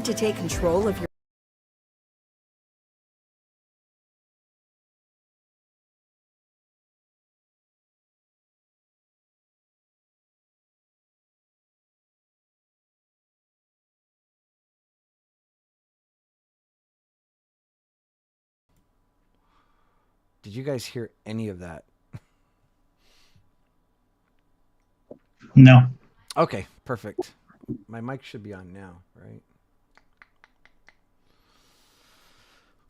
to take control of your Did you guys hear any of that? No. Okay, perfect. My mic should be on now, right?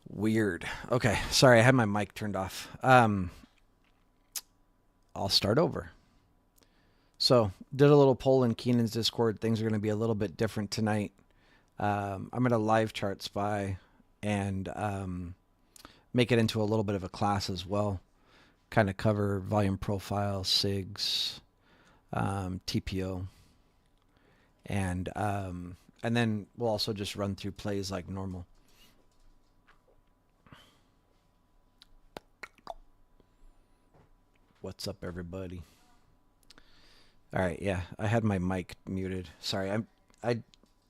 Weird. Okay, sorry, I had my mic turned off. I'll start over. So, did a little poll in Keenan's Discord. Things are going to be a little bit different tonight. I'm going to live chart spy and make it into a little bit of a class as well. Kind of cover volume profile, Sigs, TPO, and then we'll also just run through plays like normal. What's up, everybody? All right, yeah, I had my mic muted. Sorry, I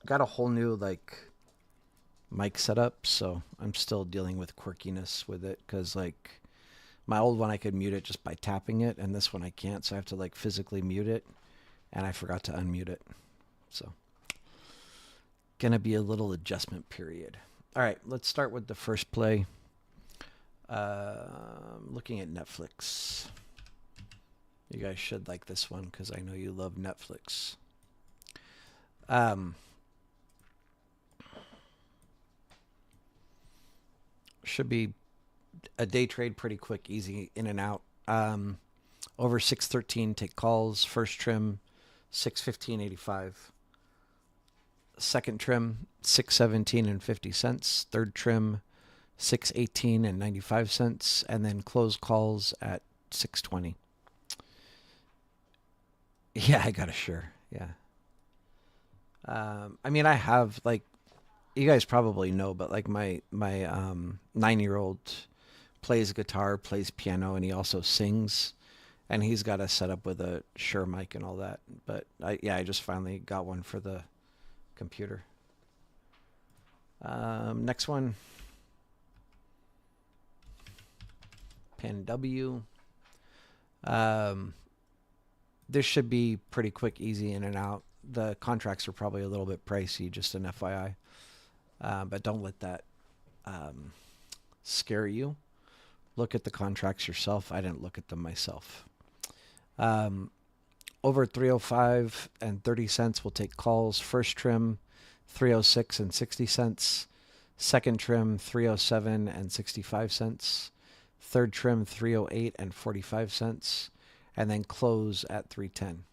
got a whole new like mic setup, so I'm still dealing with quirkiness with it because like my old one I could mute it just by tapping it, and this one I can't, so I have to like physically mute it, and I forgot to unmute it. So gonna be a little adjustment period. All right, let's start with the first play. Looking at Netflix. You guys should like this one because I know you love Netflix. Um, should be a day trade, pretty quick, easy in and out. Over 613, take calls. First trim, 615.85. Second trim, 617 and 50 cents. Third trim, 618 and 95 cents, and then close calls at 620. Yeah, I got a sure. Yeah. I mean, I have like you guys probably know, but like my 9-year-old plays guitar, plays piano, and he also sings. And he's got a setup with a Shure mic and all that. But I just finally got one for the computer. Next one, Pen W. Um, this should be pretty quick, easy in and out. The contracts are probably a little bit pricey, just an FYI. But don't let that scare you. Look at the contracts yourself. I didn't look at them myself. Um, over 305 and 30 cents will take calls. First trim, 306 and 60 cents. Second trim, 307 and 65 cents. Third trim, 308 and 45 cents. And then close at 310.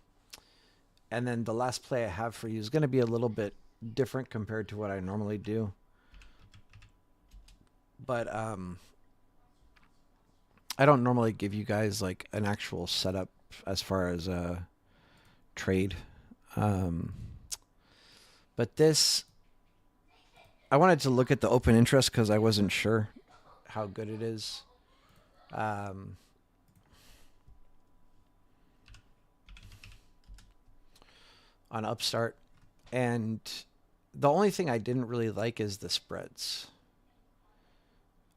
And then the last play I have for you is going to be a little bit different compared to what I normally do. But I don't normally give you guys like an actual setup as far as a trade. Um, but this, I wanted to look at the open interest because I wasn't sure how good it is. Um, on Upstart. And the only thing I didn't really like is the spreads.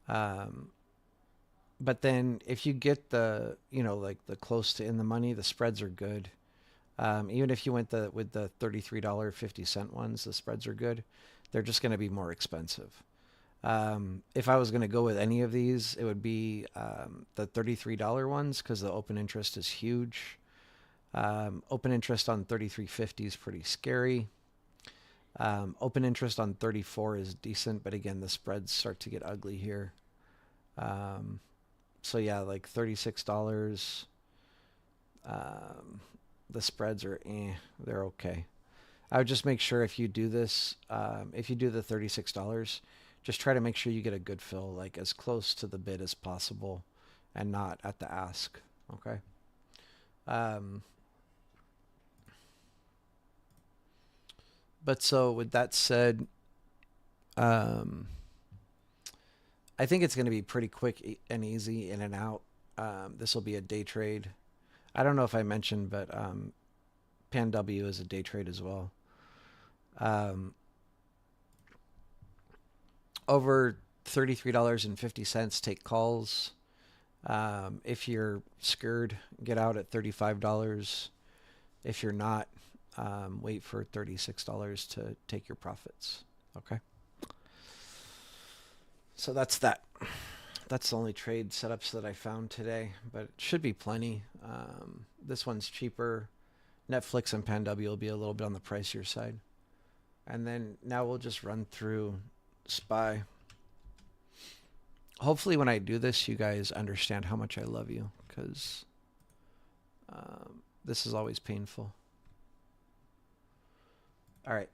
Um, but then if you get the, like the close to in the money, the spreads are good. Even if you went with the $33.50 ones, the spreads are good. They're just going to be more expensive. If I was going to go with any of these, it would be the $33 ones because the open interest is huge. Open interest on 33.50 is pretty scary. Open interest on 34 is decent, but again, the spreads start to get ugly here. So yeah, like $36. The spreads are they're okay. I would just make sure if you do this, if you do the $36, just try to make sure you get a good fill, like as close to the bid as possible and not at the ask. Okay. Um, but so with that said, um, I think it's going to be pretty quick and easy in and out. This will be a day trade. I don't know if I mentioned, but Pan W is a day trade as well. Um, over $33.50, take calls. If you're scared, get out at $35. If you're not, wait for $36 to take your profits. Okay. So that's that. That's the only trade setups that I found today, but it should be plenty. This one's cheaper. Netflix and PanW will be a little bit on the pricier side. And then now we'll just run through SPY. Hopefully when I do this, you guys understand how much I love you, because this is always painful. All right.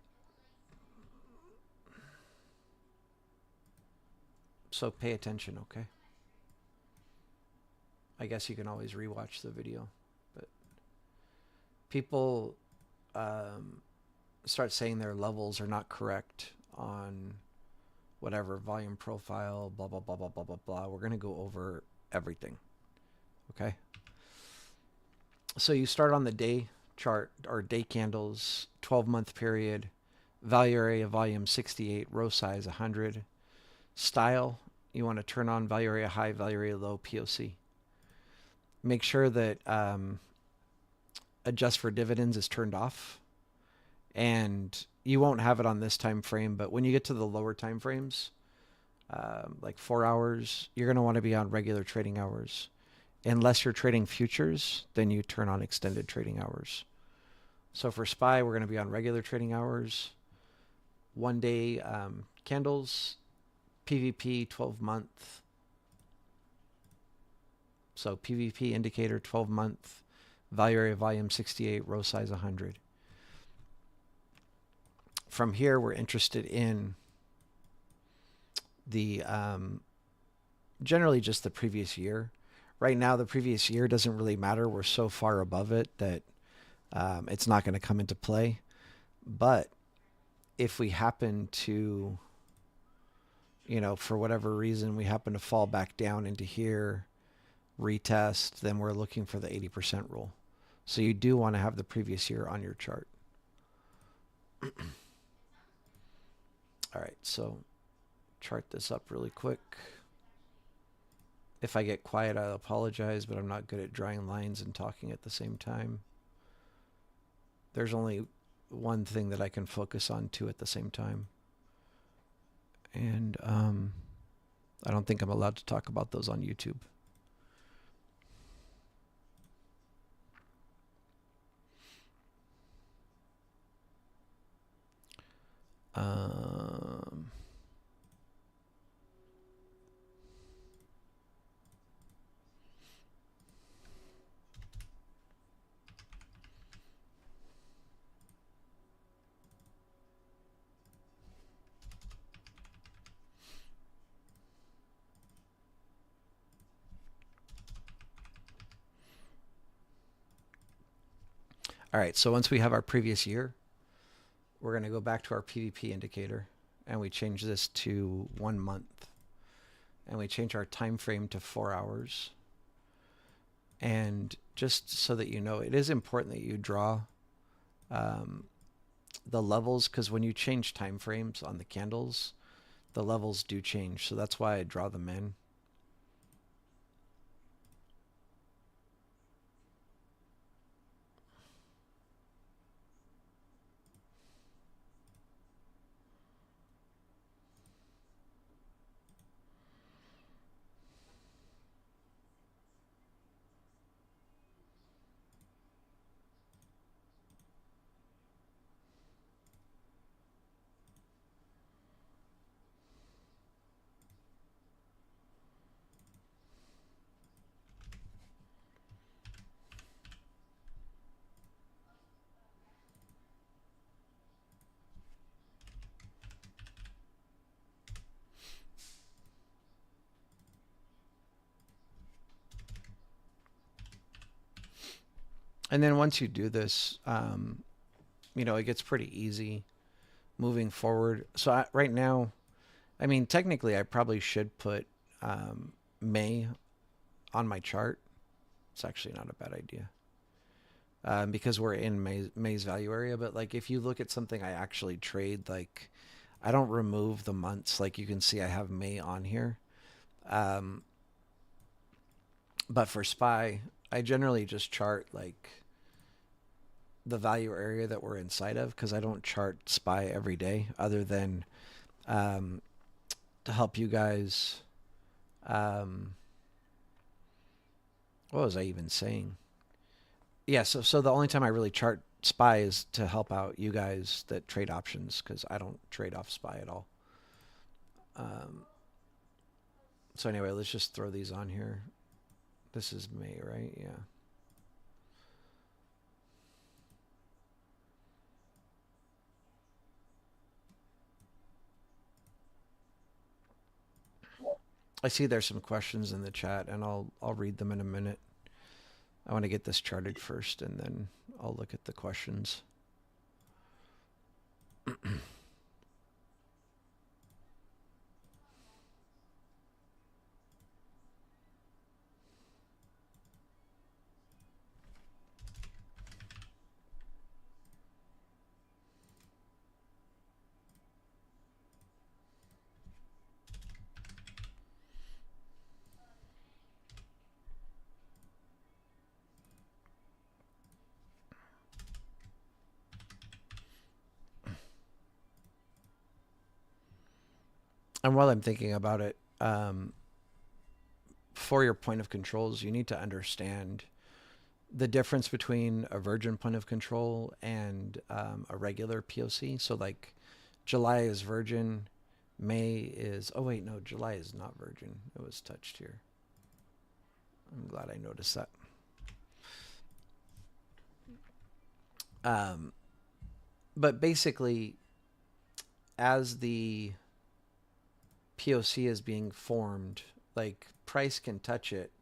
So pay attention, okay? I guess you can always rewatch the video, but people start saying their levels are not correct on whatever volume profile, blah, blah, blah, blah, blah, blah, blah. We're going to go over everything, okay? So you start on the day chart or day candles, 12-month period, value area volume 68, row size 100. Style, you want to turn on value area high, value area low, POC. Make sure that adjust for dividends is turned off. And you won't have it on this time frame, but when you get to the lower time frames, like 4 hours, you're going to want to be on regular trading hours. Unless you're trading futures, then you turn on extended trading hours. So for SPY, we're going to be on regular trading hours. 1 day candles, PVP 12-month. So PVP indicator 12-month, value area volume 68, row size 100. From here, we're interested in the generally just the previous year. Right now, the previous year doesn't really matter. We're so far above it that it's not going to come into play. But if we happen to, for whatever reason, we happen to fall back down into here, retest, then we're looking for the 80% rule. So you do want to have the previous year on your chart. All right, so chart this up really quick. If I get quiet, I'll apologize, but I'm not good at drawing lines and talking at the same time. There's only one thing that I can focus on two at the same time. And I don't think I'm allowed to talk about those on YouTube. All right, so once we have our previous year, we're going to go back to our PVP indicator, and we change this to 1 month. And we change our time frame to 4 hours. And just so that you know, it is important that you draw the levels, because when you change time frames on the candles, the levels do change. So that's why I draw them in. And then once you do this, it gets pretty easy moving forward. So right now, technically I probably should put May on my chart. It's actually not a bad idea because we're in May's value area. But like if you look at something I actually trade, like I don't remove the months. Like you can see, I have May on here. Um, but for SPY, I generally just chart like the value area that we're inside of because I don't chart SPY every day other than um, to help you guys. Um, what was I even saying? Yeah, so the only time I really chart SPY is to help out you guys that trade options because I don't trade off SPY at all. Um, so anyway, let's just throw these on here. This is May, right? Yeah. I see there's some questions in the chat, and I'll read them in a minute. I want to get this charted first, and then I'll look at the questions. And while I'm thinking about it, for your point of controls, you need to understand the difference between a virgin point of control and a regular POC. So like July is virgin, May is, oh wait, no, July is not virgin. It was touched here. I'm glad I noticed that. Um, but basically, as the POC is being formed, like price can touch it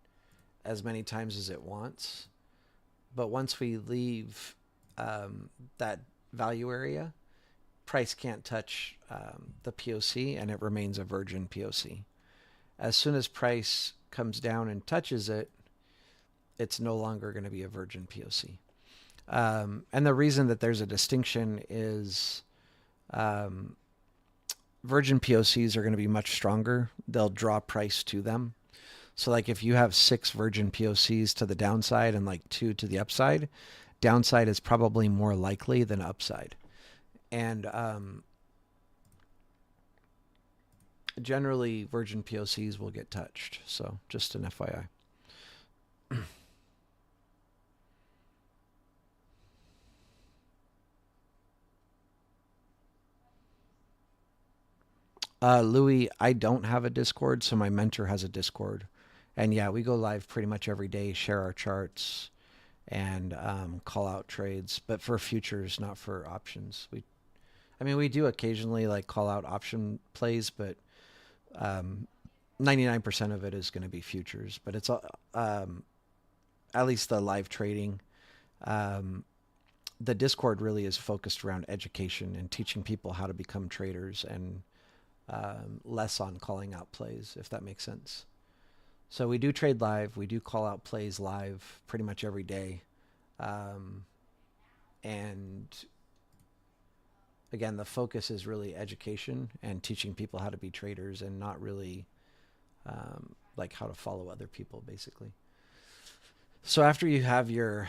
as many times as it wants. But once we leave that value area, price can't touch the POC and it remains a virgin POC. As soon as price comes down and touches it, it's no longer going to be a virgin POC. And the reason that there's a distinction is um, virgin POCs are going to be much stronger. They'll draw price to them. So like if you have 6 virgin POCs to the downside and like 2 to the upside, downside is probably more likely than upside. And generally virgin POCs will get touched. So just an FYI. Louis, I don't have a Discord, so my mentor has a Discord. And yeah, we go live pretty much every day, share our charts, and call out trades, but for futures, not for options. I mean, we do occasionally like call out option plays, but 99% of it is going to be futures. But it's at least the live trading. Um, the Discord really is focused around education and teaching people how to become traders and less on calling out plays, if that makes sense. So we do trade live. We do call out plays live pretty much every day. Um, and again, the focus is really education and teaching people how to be traders and not really like how to follow other people, basically. So after you have your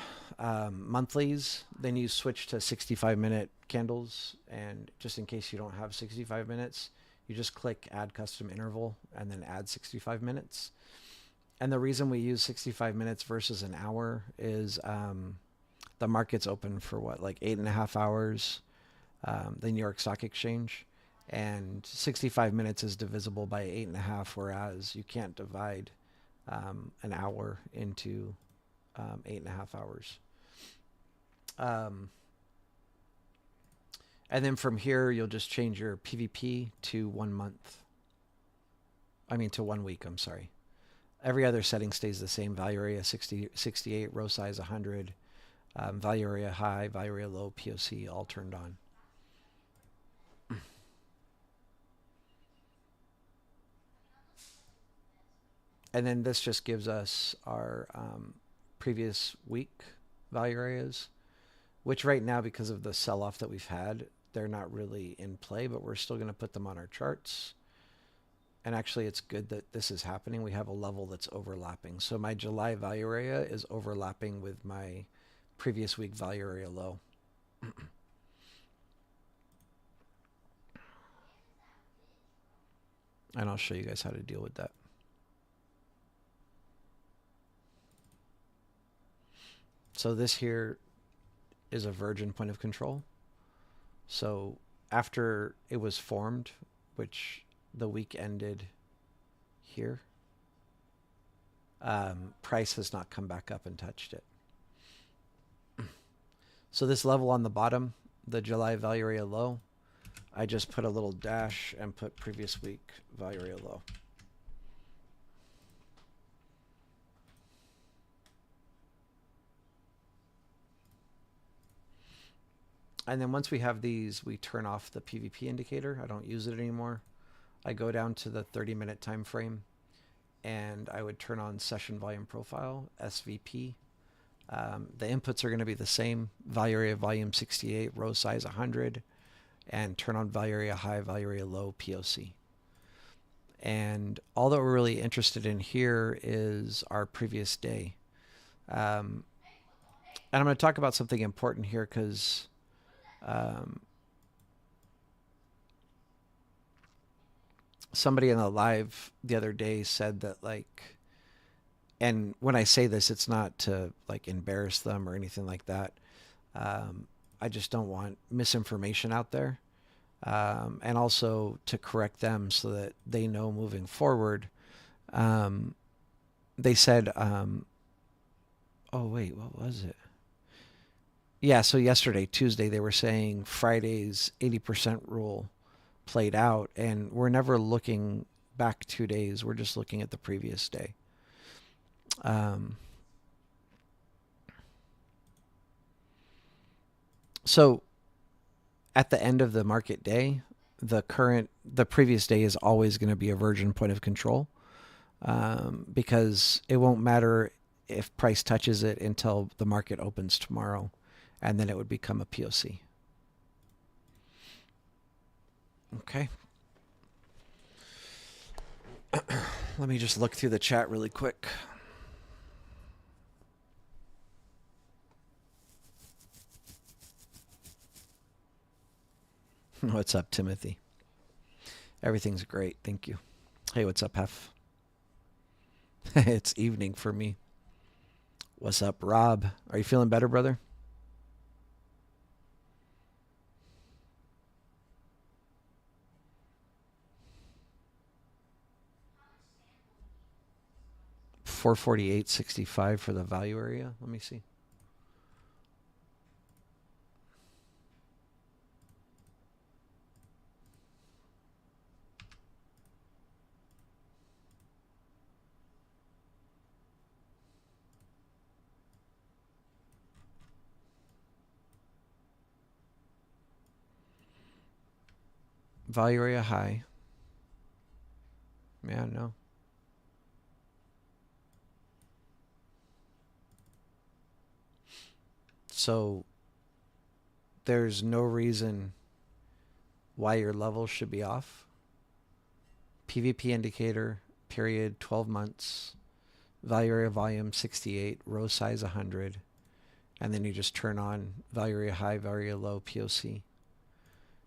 monthlies, then you switch to 65-minute candles. And just in case you don't have 65 minutes, you just click add custom interval and then add 65 minutes. And the reason we use 65 minutes versus an hour is the market's open for what, like 8.5 hours, the New York Stock Exchange. And 65 minutes is divisible by 8.5, whereas you can't divide an hour into 8.5 hours. And then from here, you'll just change your PVP to 1 month. I mean, to 1 week, I'm sorry. Every other setting stays the same. Value area 60, 68, row size 100, value area high, value area low, POC all turned on. And then this just gives us our previous week value areas, which right now, because of the sell-off that we've had, they're not really in play, but we're still going to put them on our charts. And actually, it's good that this is happening. We have a level that's overlapping. So my July value area is overlapping with my previous week value area low. And I'll show you guys how to deal with that. So this here is a virgin point of control. So after it was formed, which the week ended here, price has not come back up and touched it. So this level on the bottom, the July value area low, I just put a little dash and put previous week value area low. And then once we have these, we turn off the PVP indicator. I don't use it anymore. I go down to the 30-minute time frame, and I would turn on session volume profile, SVP. The inputs are going to be the same: value area volume 68, row size 100, and turn on value area high, value area low, POC. And all that we're really interested in here is our previous day. And I'm going to talk about something important here because somebody in the live the other day said that, like, and when I say this, it's not to like embarrass them or anything like that. I just don't want misinformation out there. And also to correct them so that they know moving forward. They said, oh wait, what was it? Yeah, so yesterday, Tuesday, they were saying Friday's 80% rule played out, and we're never looking back 2 days. We're just looking at the previous day. So at the end of the market day, the previous day is always going to be a virgin point of control, because it won't matter if price touches it until the market opens tomorrow, and then it would become a POC. Okay. Let me just look through the chat really quick. What's up, Timothy? Everything's great. Thank you. Hey, what's up, Hef? It's evening for me. What's up, Rob? Are you feeling better, brother? $448.65 for the value area. Let me see. Value area high. Yeah, no. So there's no reason why your level should be off. PVP indicator, period, 12 months. Value area volume 68, row size 100. And then you just turn on value area high, value area low, POC.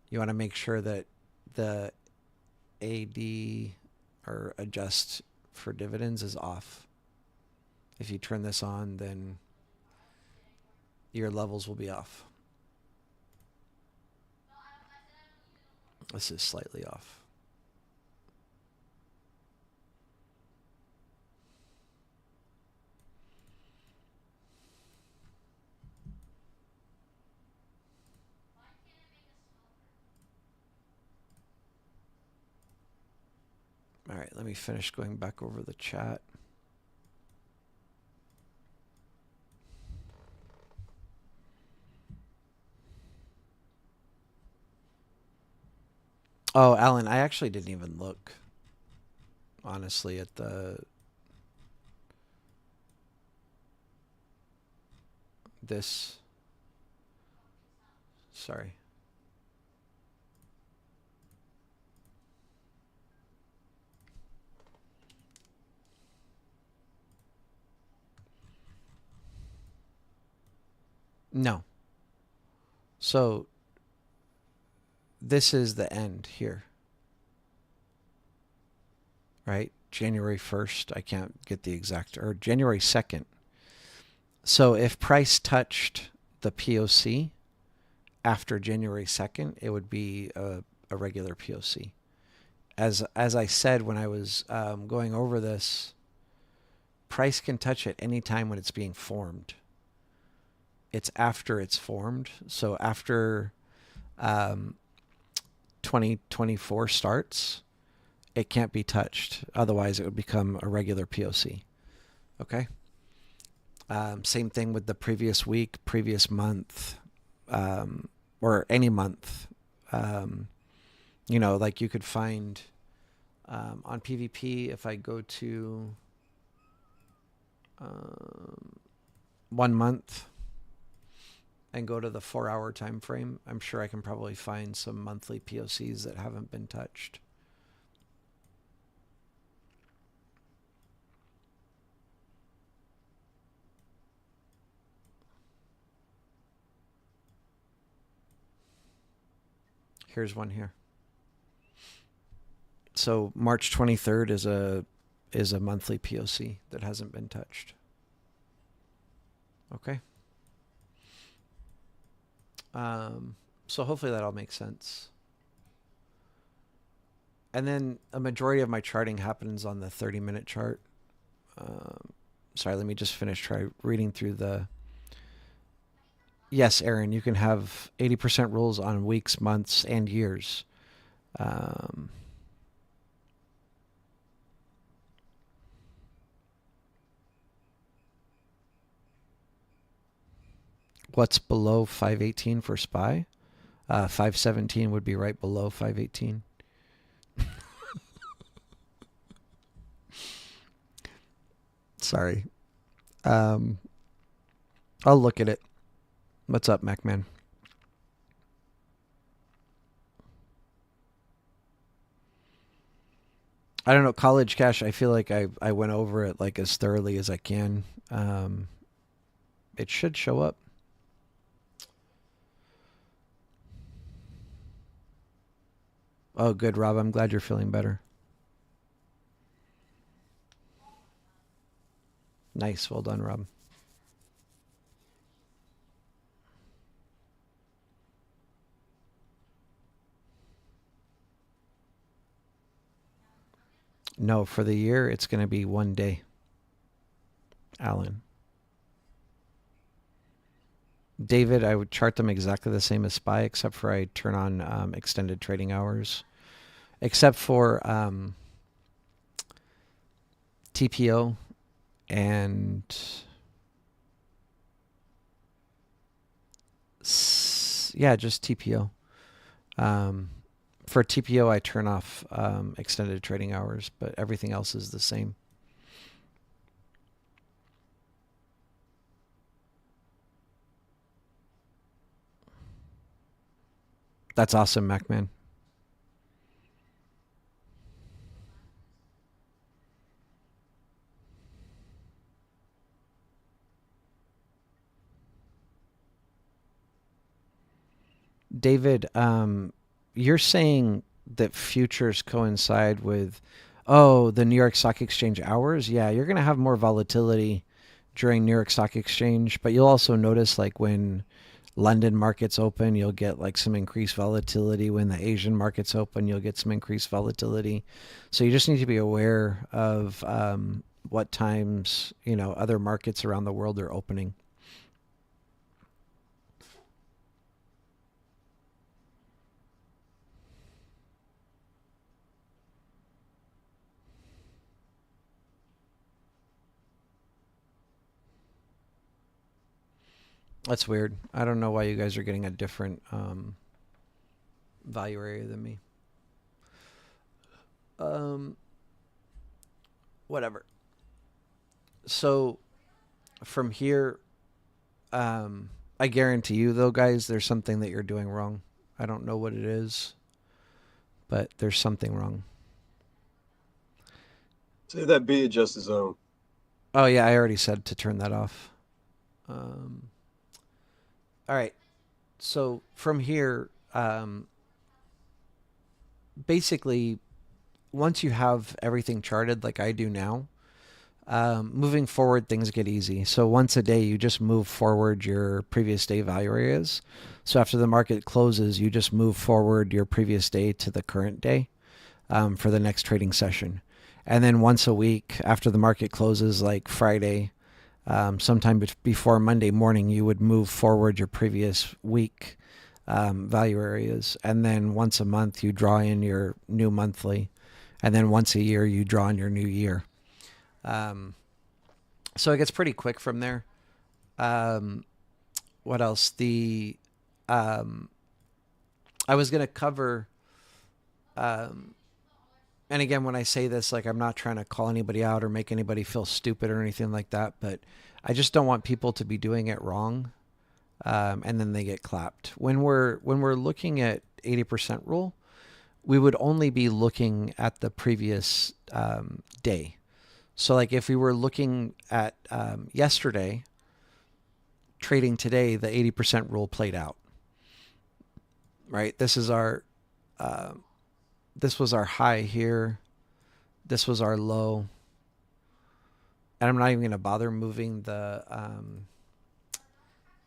You want to make sure that the AD or adjust for dividends is off. If you turn this on, then your levels will be off. This is slightly off. All right, let me finish going back over the chat. Oh, Alan, I actually didn't even look, honestly, at this. Sorry. No. So this is the end here, right? January 1st. I can't get the exact, or January 2nd. So if price touched the POC after January 2nd, it would be a regular POC. As I said when I was going over this, price can touch it any time when it's being formed. It's after it's formed. So after um, 2024 starts, it can't be touched. Otherwise, it would become a regular POC. Okay. Same thing with the previous week, previous month, or any month. Um, like you could find on PvP, if I go to um, 1 month and go to the 4 hour time frame, I'm sure I can probably find some monthly POCs that haven't been touched. Here's one here. So March 23rd is a monthly POC that hasn't been touched. Okay. So hopefully that all makes sense. And then a majority of my charting happens on the 30-minute chart. Sorry, let me just try reading through the. Yes, Aaron, you can have 80% rules on weeks, months, and years. Um, what's below 518 for SPY? 517 would be right below 518. Sorry. Um, I'll look at it. What's up, MacMan? I don't know. College Cash, I feel like I went over it like as thoroughly as I can. It should show up. Oh, good, Rob. I'm glad you're feeling better. Nice. Well done, Rob. No, for the year, it's going to be 1 day, Alan. David, I would chart them exactly the same as SPY, except for I turn on extended trading hours, except for TPO and yeah, just TPO. For TPO, I turn off extended trading hours, but everything else is the same. That's awesome, MacMan. David, you're saying that futures coincide with, oh, the New York Stock Exchange hours? Yeah, you're going to have more volatility during New York Stock Exchange, but you'll also notice like when London markets open, you'll get like some increased volatility. When the Asian markets open, you'll get some increased volatility. So you just need to be aware of what times, other markets around the world are opening. That's weird. I don't know why you guys are getting a different value area than me. Um, Whatever. So from here, I guarantee you, though, guys, there's something that you're doing wrong. I don't know what it is, but there's something wrong. Say that be adjusted zone. Oh, yeah, I already said to turn that off. Um, All right. So from here, basically, once you have everything charted like I do now, moving forward, things get easy. So once a day, you just move forward your previous day value areas. So after the market closes, you just move forward your previous day to the current day for the next trading session. And then once a week after the market closes, like Friday, sometime before Monday morning, you would move forward your previous week value areas. And then once a month, you draw in your new monthly. And then once a year, you draw in your new year. So it gets pretty quick from there. What else? I was going to cover, and again, when I say this, like, I'm not trying to call anybody out or make anybody feel stupid or anything like that, but I just don't want people to be doing it wrong. And then they get clapped. When we're looking at 80% rule, we would only be looking at the previous day. So like if we were looking at yesterday, trading today, the 80% rule played out, right? This was our high here. This was our low. And I'm not even going to bother moving the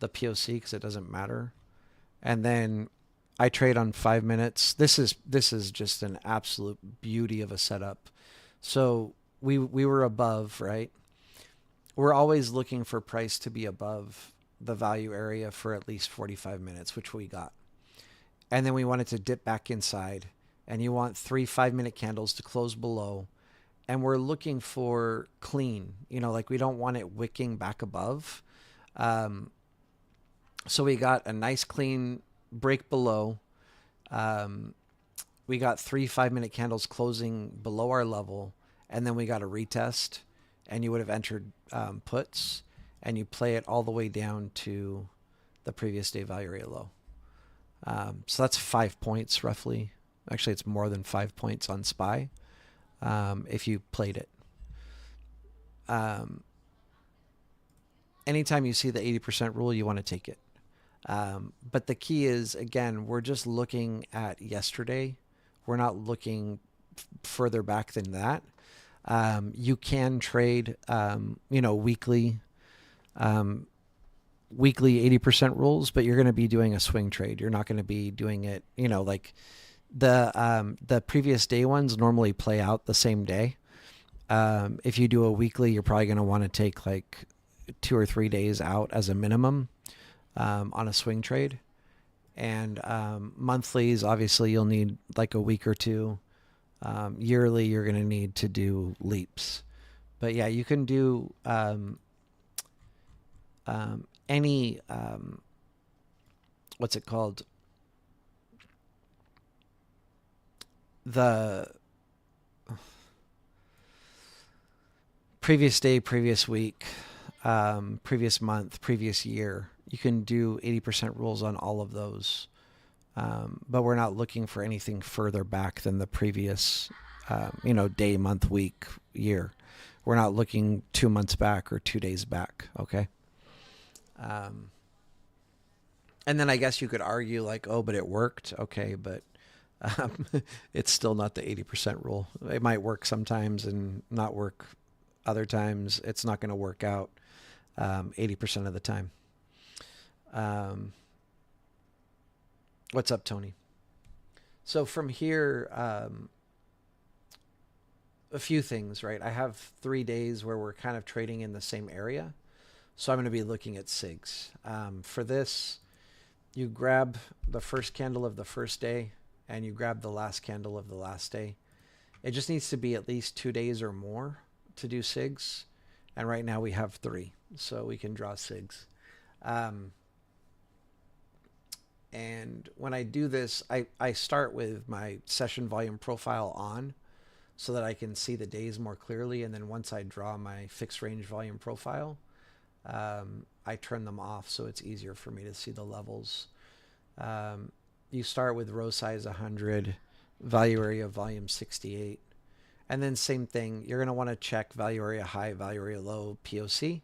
POC because it doesn't matter. And then I trade on 5 minutes. This is just an absolute beauty of a setup. So we were above, right? We're always looking for price to be above the value area for at least 45 minutes, which we got. And then we wanted to dip back inside, and you want 3 5-minute candles to close below. And we're looking for clean, like we don't want it wicking back above. So we got a nice clean break below. We got 3 5-minute candles closing below our level, and then we got a retest, and you would have entered puts, and you play it all the way down to the previous day value area low. So that's 5 points roughly. Actually, it's more than 5 points on SPY if you played it. Anytime you see the 80% rule, you want to take it. But the key is, again, we're just looking at yesterday. We're not looking further back than that. You can trade, weekly 80% rules, but you're going to be doing a swing trade. You're not going to be doing it, like the previous day ones normally play out the same day. If you do a weekly, you're probably going to want to take like 2 or 3 days out as a minimum on a swing trade. And monthlies, obviously, you'll need like a week or two. Yearly, you're going to need to do leaps. But yeah, you can do any, what's it called? The previous day, previous week, previous month, previous year. You can do 80% rules on all of those. But we're not looking for anything further back than the previous, day, month, week, year. We're not looking 2 months back or 2 days back. Okay. And then I guess you could argue like, oh, but it worked. Okay. But it's still not the 80% rule. It might work sometimes and not work other times. It's not going to work out 80% of the time. What's up, Tony? So from here, a few things, right? I have 3 days where we're kind of trading in the same area. So I'm going to be looking at Sigs. For this, you grab the first candle of the first day and you grab the last candle of the last day. It just needs to be at least 2 days or more to do Sigs. And right now we have 3, so we can draw Sigs. And when I do this, I start with my session volume profile on so that I can see the days more clearly. And then once I draw my fixed range volume profile, I turn them off so it's easier for me to see the levels. You start with row size 100, value area volume 68. And then same thing, you're going to want to check value area high, value area low, POC.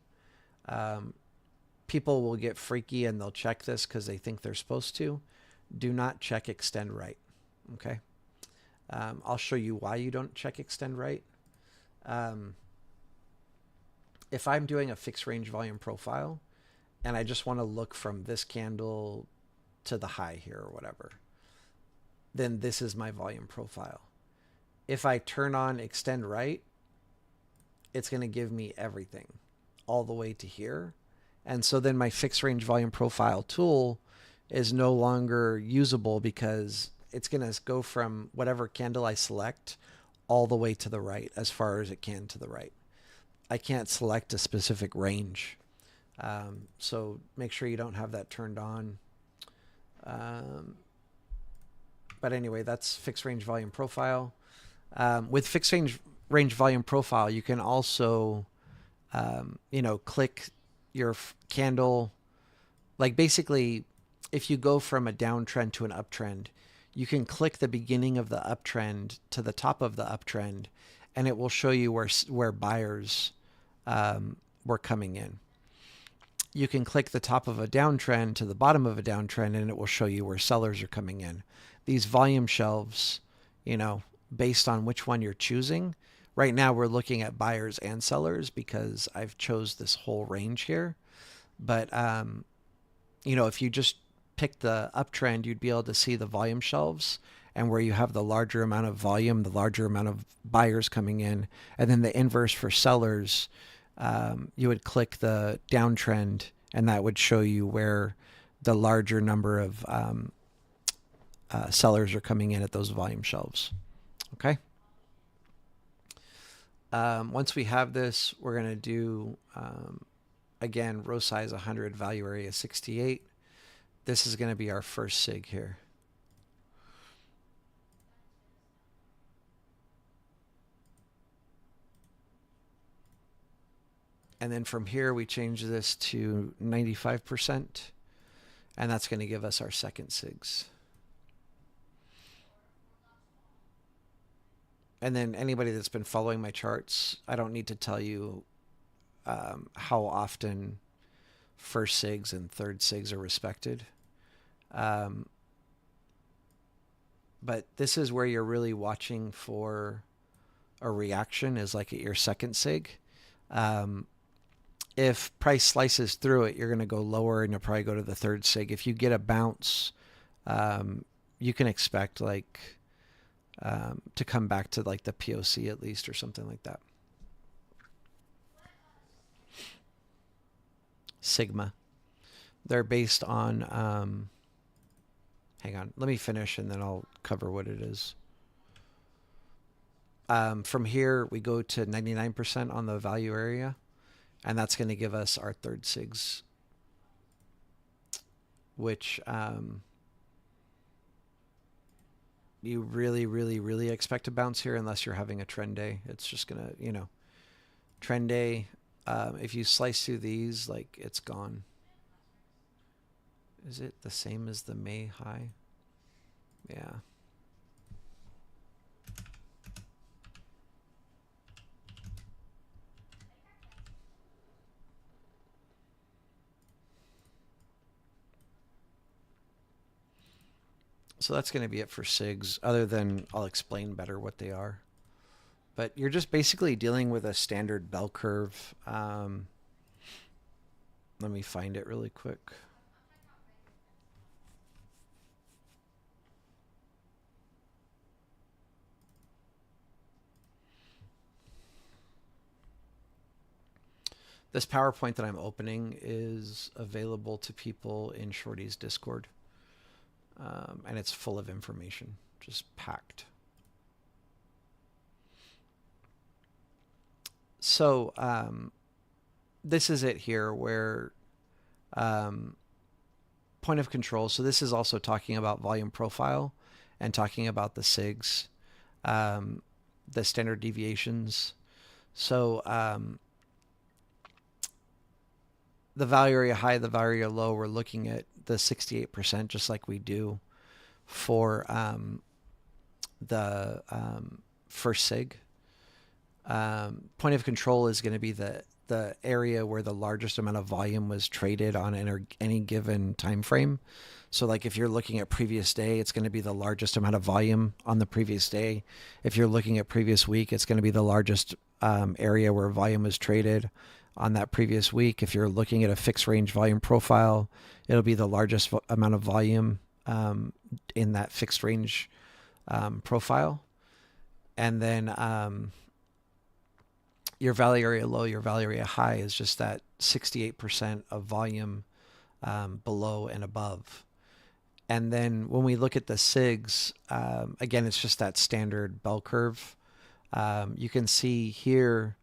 people will get freaky and they'll check this because they think they're supposed to. Do not check extend right. Okay. I'll show you why you don't check extend right. If I'm doing a fixed range volume profile and I just want to look from this candle to the high here or whatever, then this is my volume profile. If I turn on extend right, it's going to give me everything all the way to here. And so then my fixed range volume profile tool is no longer usable because it's going to go from whatever candle I select all the way to the right, as far as it can to the right. I can't select a specific range. So make sure you don't have that turned on. But anyway, that's fixed range volume profile. With fixed range volume profile, you can also, click your candle. Like basically, if you go from a downtrend to an uptrend, you can click the beginning of the uptrend to the top of the uptrend, and it will show you where buyers were coming in. You can click the top of a downtrend to the bottom of a downtrend, and it will show you where sellers are coming in. These volume shelves, based on which one you're choosing. Right now we're looking at buyers and sellers because I've chose this whole range here. But, if you just pick the uptrend, you'd be able to see the volume shelves, and where you have the larger amount of volume, the larger amount of buyers coming in. And then the inverse for sellers, you would click the downtrend, and that would show you where the larger number of sellers are coming in at those volume shelves. Okay. Once we have this, we're going to do, again, row size 100, value area 68. This is going to be our first sig here. And then from here, we change this to 95%, and that's going to give us our second Sigs. And then anybody that's been following my charts, I don't need to tell you how often first Sigs and third Sigs are respected. But this is where you're really watching for a reaction, is like at your second Sig. If price slices through it, you're going to go lower, and you'll probably go to the third Sig. If you get a bounce, you can expect to come back to like the POC at least, or something like that. Sigma. They're based on, hang on, let me finish and then I'll cover what it is. From here, we go to 99% on the value area, and that's going to give us our third Sigs, which you really, really, really expect to bounce here unless you're having a trend day. It's just going to, trend day. If you slice through these, like, it's gone. Is it the same as the May high? Yeah. So that's going to be it for Sigs, other than I'll explain better what they are. But you're just basically dealing with a standard bell curve. Let me find it really quick. This PowerPoint that I'm opening is available to people in Shorty's Discord. And it's full of information, just packed. So this is it here where point of control. So this is also talking about volume profile and talking about the Sigs, the standard deviations. So the value area high, the value area low, we're looking at the 68%, just like we do for the first Sig. Point of control is going to be the the area where the largest amount of volume was traded on any given time frame. So like if you're looking at previous day, it's going to be the largest amount of volume on the previous day. If you're looking at previous week, it's going to be the largest area where volume was traded on that previous week. If you're looking at a fixed range volume profile, it'll be the largest amount of volume in that fixed range profile. And then your value area low, your value area high is just that 68% of volume below and above. And then when we look at the Sigs, again, it's just that standard bell curve. You can see here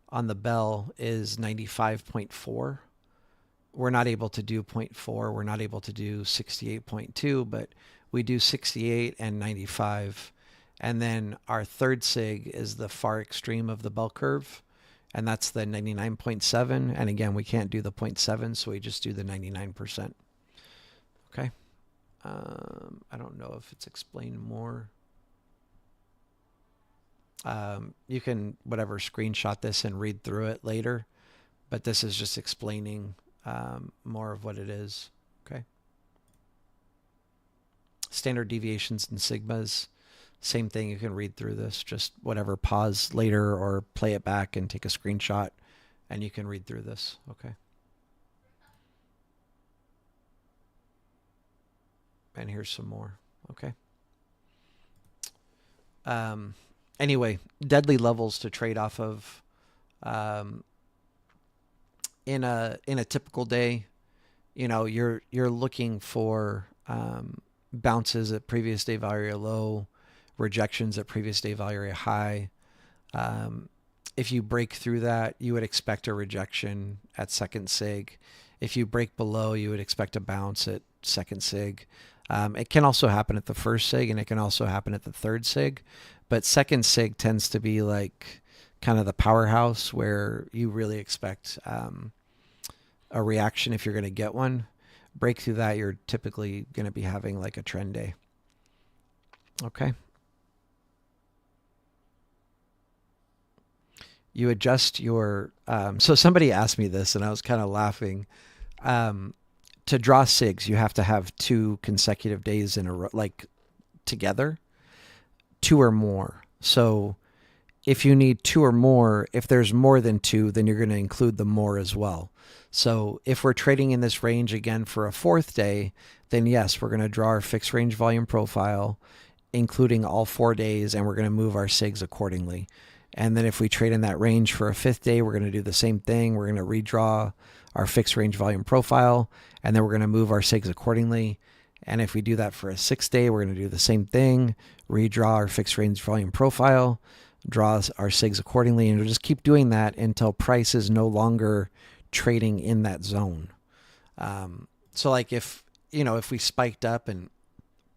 on the bell is 95.4. We're not able to do 0.4. We're not able to do 68.2, but we do 68 and 95. And then our third Sig is the far extreme of the bell curve, and that's the 99.7. And again, we can't do the 0.7, so we just do the 99%. Okay. I don't know if it's explained more. You can whatever screenshot this and read through it later, but this is just explaining more of what it is. Okay. Standard deviations and sigmas, same thing. You can read through this, just whatever, pause later or play it back and take a screenshot and you can read through this. Okay. And here's some more. Okay. Anyway, deadly levels to trade off of. In a typical day, you know, you're looking for bounces at previous day value area low, rejections at previous day value area high. If you break through that, you would expect a rejection at second Sig. If you break below, you would expect a bounce at second Sig. It can also happen at the first Sig, and it can also happen at the third Sig. But second Sig tends to be like kind of the powerhouse where you really expect a reaction if you're going to get one. Break through that, you're typically going to be having like a trend day. Okay. You adjust your... so somebody asked me this, and I was kind of laughing. To draw Sigs, you have to have 2 consecutive days in a row, like together, 2 or more. So if you need 2 or more, if there's more than 2, then you're going to include the more as well. So if we're trading in this range again for a 4th day, then yes, we're going to draw our fixed range volume profile, including all 4 days, and we're going to move our Sigs accordingly. And then if we trade in that range for a 5th day, we're going to do the same thing. We're going to redraw our fixed range volume profile, and then we're going to move our Sigs accordingly. And if we do that for a 6th day, we're going to do the same thing, redraw our fixed range volume profile, draw our Sigs accordingly, and we'll just keep doing that until price is no longer trading in that zone. So like if we spiked up and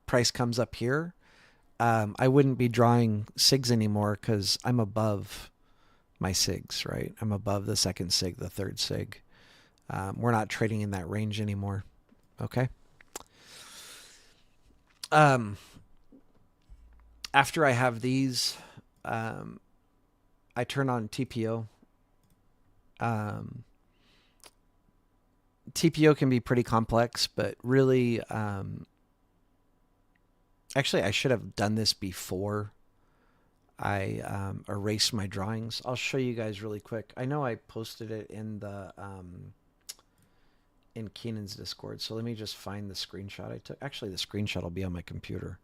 price comes up here, I wouldn't be drawing Sigs anymore because I'm above my Sigs, right? I'm above the second Sig, the third Sig. We're not trading in that range anymore. Okay. After I have these, I turn on TPO. TPO can be pretty complex, but really, actually, I should have done this before I erased my drawings. I'll show you guys really quick. I know I posted it in the in Keenan's Discord, so let me just find the screenshot I took. Actually, the screenshot will be on my computer.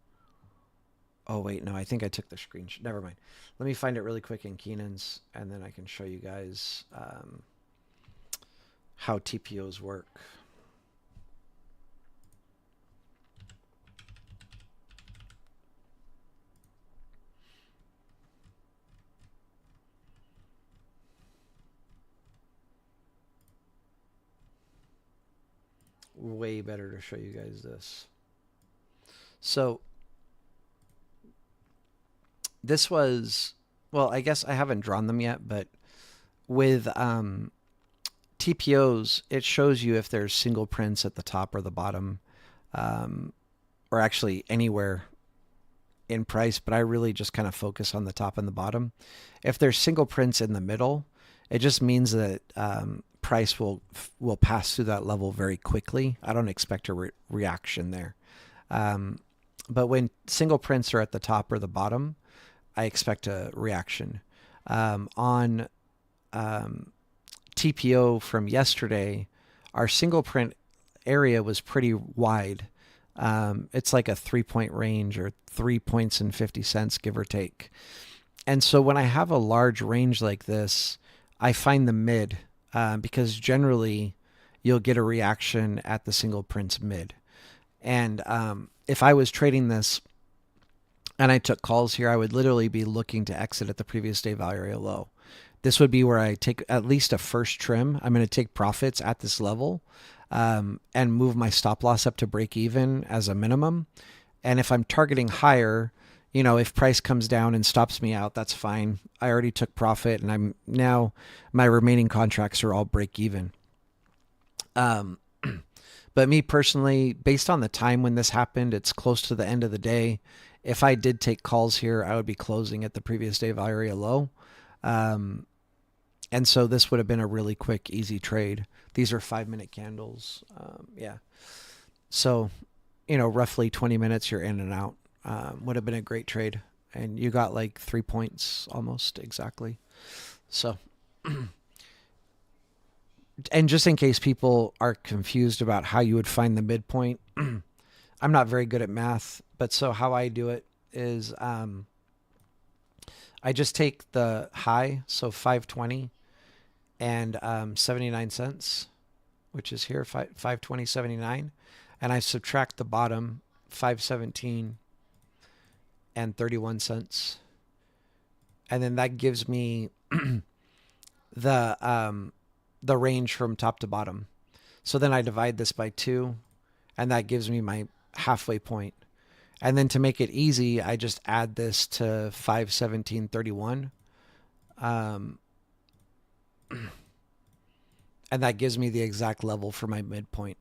Oh, wait, no, I think I took the screenshot. Never mind. Let me find it really quick in Keenan's, and then I can show you guys how TPOs work. Way better to show you guys this. So this was, well, I guess I haven't drawn them yet, but with TPOs, it shows you if there's single prints at the top or the bottom, or actually anywhere in price, but I really just kind of focus on the top and the bottom. If there's single prints in the middle, It just means that price will pass through that level very quickly. I don't expect a reaction there. Um, but when single prints are at the top or the bottom, I expect a reaction. On TPO from yesterday, our single print area was pretty wide. It's like a 3 point range, or 3 points and 50 cents, give or take. And so when I have a large range like this, I find the mid, because generally you'll get a reaction at the single print's mid. And if I was trading this and I took calls here, I would literally be looking to exit at the previous day value area low. This would be where I take at least a first trim. I'm going to take profits at this level, and move my stop loss up to break even as a minimum. And if I'm targeting higher, if price comes down and stops me out, that's fine. I already took profit, and my remaining contracts are all break even. But me personally, based on the time when this happened, it's close to the end of the day. If I did take calls here, I would be closing at the previous day value area low. And so this would have been a really quick, easy trade. These are 5-minute candles. Yeah. So, roughly 20 minutes, you're in and out. Would have been a great trade. And you got like 3 points almost exactly. So, and just in case people are confused about how you would find the midpoint, I'm not very good at math, but so how I do it is I just take the high, so 520 and 79 cents, which is here, 520.79, and I subtract the bottom, 517 and 31 cents, and then that gives me the range from top to bottom. So then I divide this by 2, and that gives me my halfway point. And then to make it easy, I just add this to 517.31. And that gives me the exact level for my midpoint.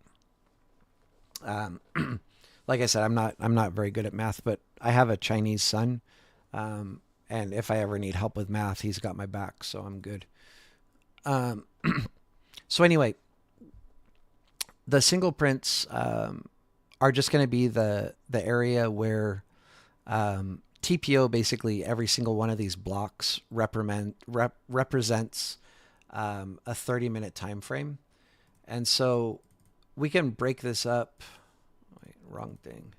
Like I said, I'm not very good at math, but I have a Chinese son. And if I ever need help with math, he's got my back, so I'm good. So anyway, the single prints are just going to be the area where TPO, basically every single one of these blocks represents a 30-minute time frame. And so we can break this up. Wait, wrong thing.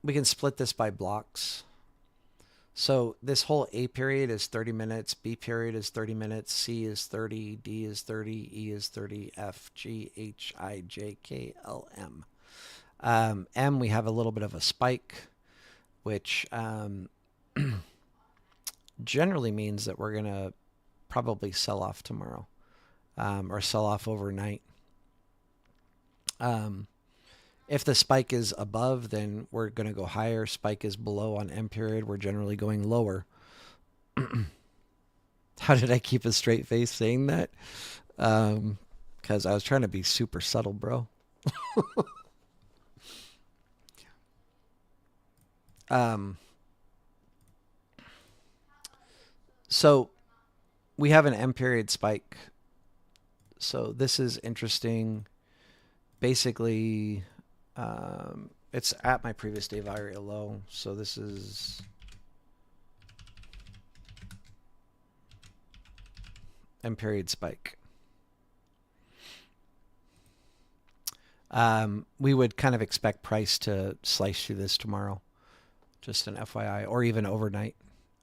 We can split this by blocks. So this whole A period is 30 minutes, B period is 30 minutes, C is 30, D is 30, E is 30, F, G, H, I, J, K, L, M. M, we have a little bit of a spike, which generally means that we're going to probably sell off tomorrow, or sell off overnight. If the spike is above, then we're going to go higher. Spike is below on M period, we're generally going lower. How did I keep a straight face saying that? Because I was trying to be super subtle, bro. So we have an M period spike. So this is interesting. Basically, it's at my previous day value area low. So this is M period spike. We would kind of expect price to slice through this tomorrow. Just an FYI, or even overnight.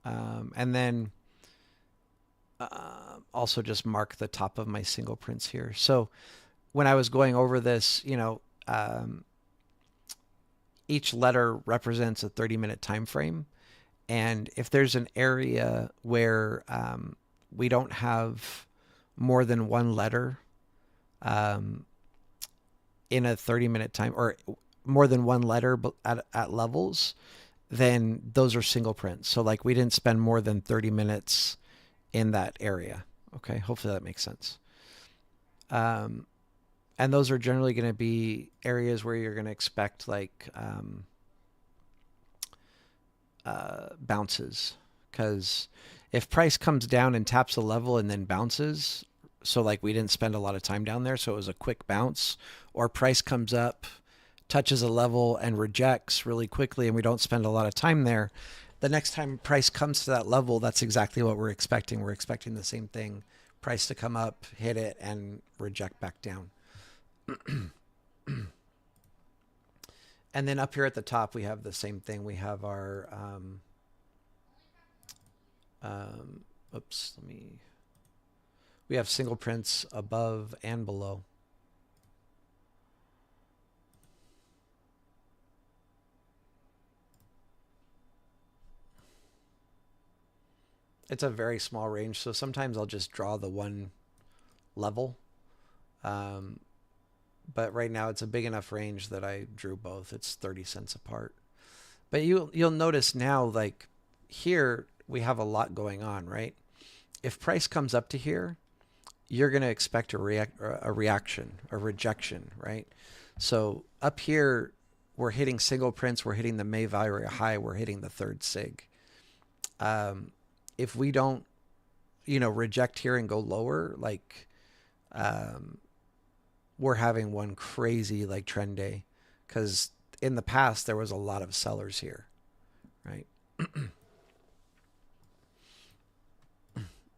And then also just mark the top of my single prints here. So when I was going over this, each letter represents a 30-minute time frame. And if there's an area where we don't have more than one letter in a 30-minute time, or more than one letter at levels, then those are single prints. So like we didn't spend more than 30 minutes in that area. Okay, hopefully that makes sense. And those are generally going to be areas where you're going to expect like bounces, because If price comes down and taps a level and then bounces, so like we didn't spend a lot of time down there, so it was a quick bounce, or price comes up, touches a level and rejects really quickly and we don't spend a lot of time there, the next time price comes to that level, that's exactly what we're expecting. We're expecting the same thing, price to come up, hit it, and reject back down. And then up here at the top, we have the same thing. We have our, we have single prints above and below. It's a very small range, so sometimes I'll just draw the one level. But right now it's a big enough range that I drew both. It's 30 cents apart. But you'll notice now, like here, we have a lot going on, right? If price comes up to here, you're going to expect a reaction, a rejection, right? So up here, we're hitting single prints, we're hitting the May value area high, we're hitting the third Sig. If we don't, reject here and go lower, like, we're having one crazy like trend day, because in the past there was a lot of sellers here, right?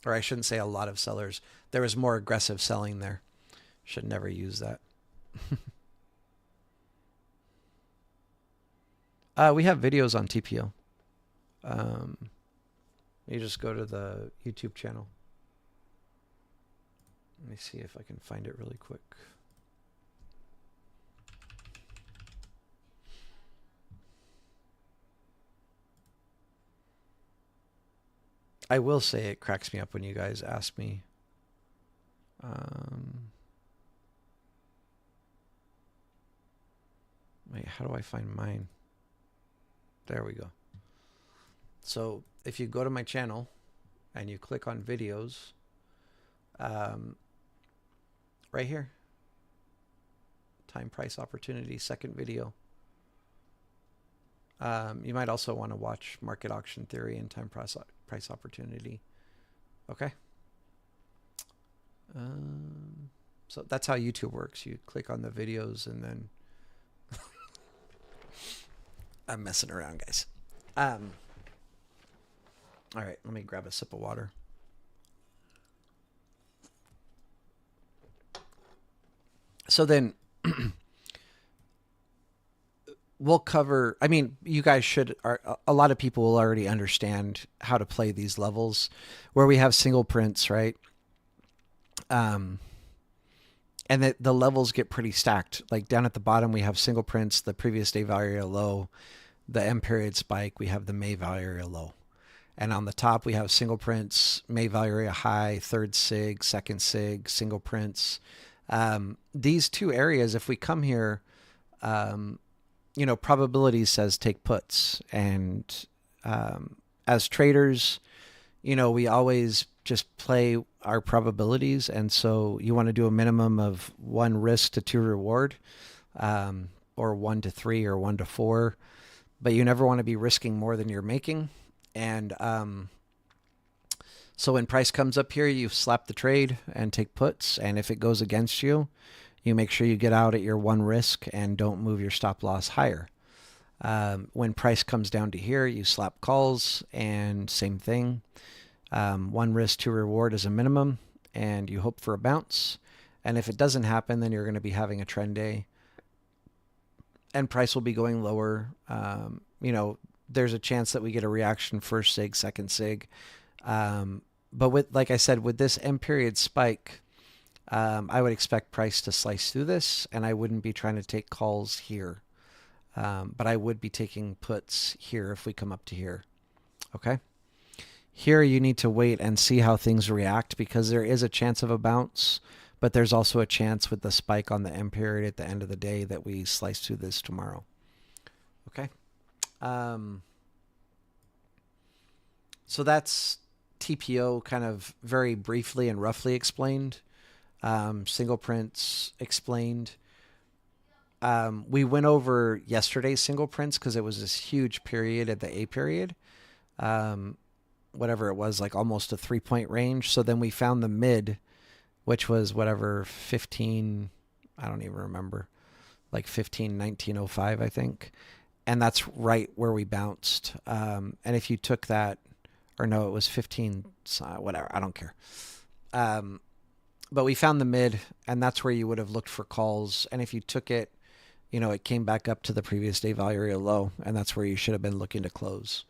Or I shouldn't say a lot of sellers. There was more aggressive selling there. Should never use that. We have videos on TPO. You just go to the YouTube channel. Let me see if I can find it really quick. I will say it cracks me up when you guys ask me. Wait, how do I find mine? There we go. So if you go to my channel and you click on videos, right here, time price opportunity, second video. You might also want to watch market auction theory and time price opportunity. Okay. So that's how YouTube works. You click on the videos and then I'm messing around, guys. All right, let me grab a sip of water. So then we'll cover, I mean, you guys should, a lot of people will already understand how to play these levels where we have single prints, right? And the levels get pretty stacked. Like down at the bottom, we have single prints, the previous day value area low, the M period spike, we have the May value area low. And on the top, we have single prints, May value area high, third Sig, second Sig, single prints. These two areas, if we come here, probability says take puts. And as traders, we always just play our probabilities. And so you want to do a minimum of 1 risk to 2 reward, or 1 to 3 or 1 to 4. But you never want to be risking more than you're making. And so when price comes up here, you slap the trade and take puts. And if it goes against you, you make sure you get out at your 1 risk and don't move your stop loss higher. When price comes down to here, you slap calls and same thing. 1 risk, 2 reward is a minimum and you hope for a bounce. And if it doesn't happen, then you're going to be having a trend day and price will be going lower. There's a chance that we get a reaction, first Sig, second Sig. But with, like I said, with this M period spike, I would expect price to slice through this, and I wouldn't be trying to take calls here. But I would be taking puts here if we come up to here. Okay? Here you need to wait and see how things react because there is a chance of a bounce, but there's also a chance with the spike on the M period at the end of the day that we slice through this tomorrow. Okay? So that's TPO kind of very briefly and roughly explained. Single prints explained. We went over yesterday's single prints because it was this huge period at the A period. whatever it was, like almost a 3-point range. So then we found the mid, which was whatever 15, I don't even remember, like 1905, I think. And that's right where we bounced. And if you took that, or no, it was 15, whatever, I don't care. But we found the mid, and that's where you would have looked for calls. And if you took it, it came back up to the previous day value area low, and that's where you should have been looking to close.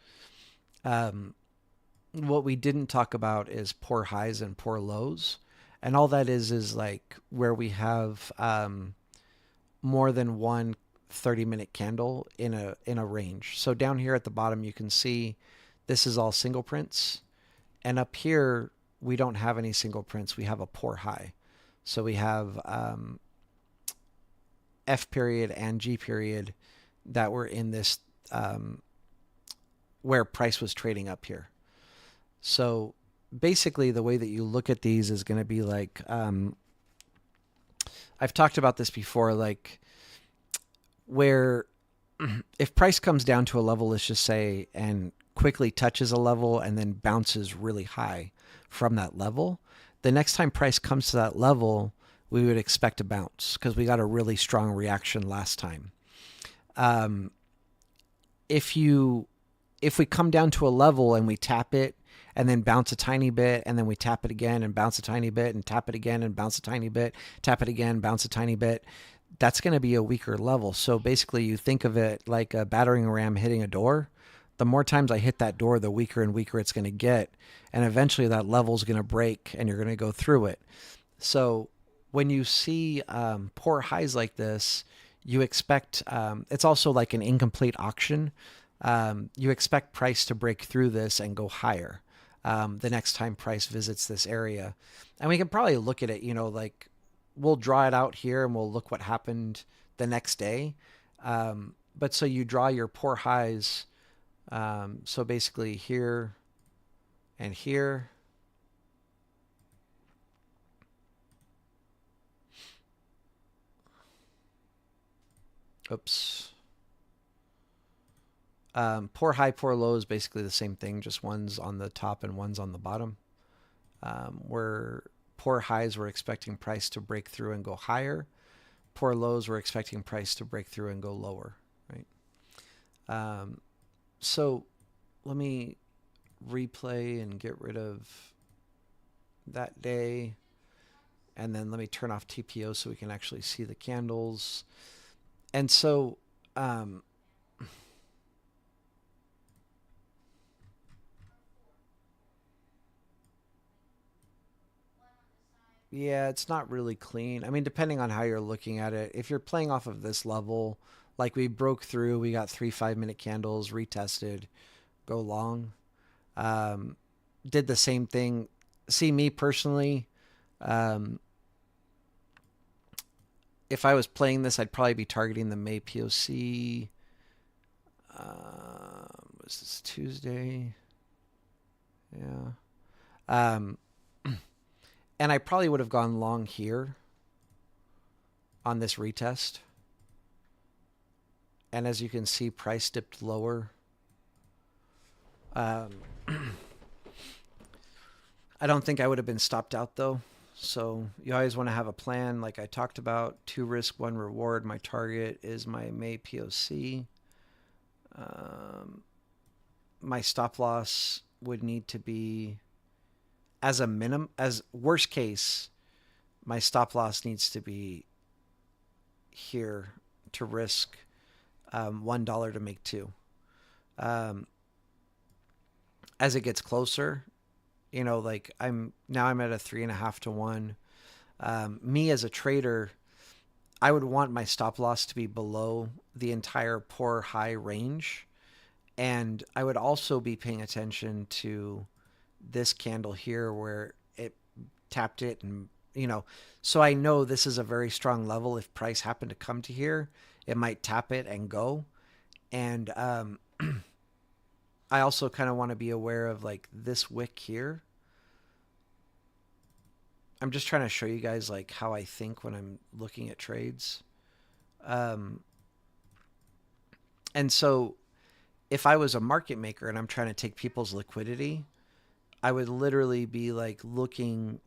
What we didn't talk about is poor highs and poor lows. And all that is like where we have more than one 30-minute candle in a range. So down here at the bottom, you can see this is all single prints. And up here, we don't have any single prints. We have a poor high. So we have F period and G period that were in this where price was trading up here. So basically the way that you look at these is going to be like, I've talked about this before, like where if price comes down to a level, let's just say, and quickly touches a level and then bounces really high from that level, the next time price comes to that level, we would expect a bounce because we got a really strong reaction last time. If we come down to a level and we tap it and then bounce a tiny bit, and then we tap it again and bounce a tiny bit and tap it again and bounce a tiny bit, tap it again, bounce a tiny bit, that's going to be a weaker level. So basically you think of it like a battering ram hitting a door. The more times I hit that door, the weaker and weaker it's going to get. And eventually that level is going to break and you're going to go through it. So when you see poor highs like this, you expect, it's also like an incomplete auction. You expect price to break through this and go higher the next time price visits this area. And we can probably look at it, like we'll draw it out here and we'll look what happened the next day. But so you draw your poor highs. So basically here and here. Oops. Poor high, poor low is basically the same thing, just one's on the top and one's on the bottom. Where poor highs, we're expecting price to break through and go higher. Poor lows, we're expecting price to break through and go lower, right? So let me replay and get rid of that day. And then let me turn off TPO so we can actually see the candles. And so, yeah, it's not really clean. I mean, depending on how you're looking at it, if you're playing off of this level, like we broke through, we got 3 5-minute candles, retested, go long. Did the same thing. See, me personally, if I was playing this, I'd probably be targeting the May POC. Was this Tuesday? Yeah. And I probably would have gone long here on this retest. And as you can see, price dipped lower. I don't think I would have been stopped out though. So you always want to have a plan. Like I talked about, 2 risk, 1 reward. My target is my May POC. My stop loss would need to be, as a minimum, as worst case, my stop loss needs to be here to risk $1 to make 2. As it gets closer, like I'm at a 3.5 to 1. Me as a trader, I would want my stop loss to be below the entire poor high range. And I would also be paying attention to this candle here where it tapped it and, so I know this is a very strong level. If price happened to come to here, it might tap it and go. And I also kind of want to be aware of like this wick here. I'm just trying to show you guys like how I think when I'm looking at trades. And so if I was a market maker and I'm trying to take people's liquidity, I would literally be like looking,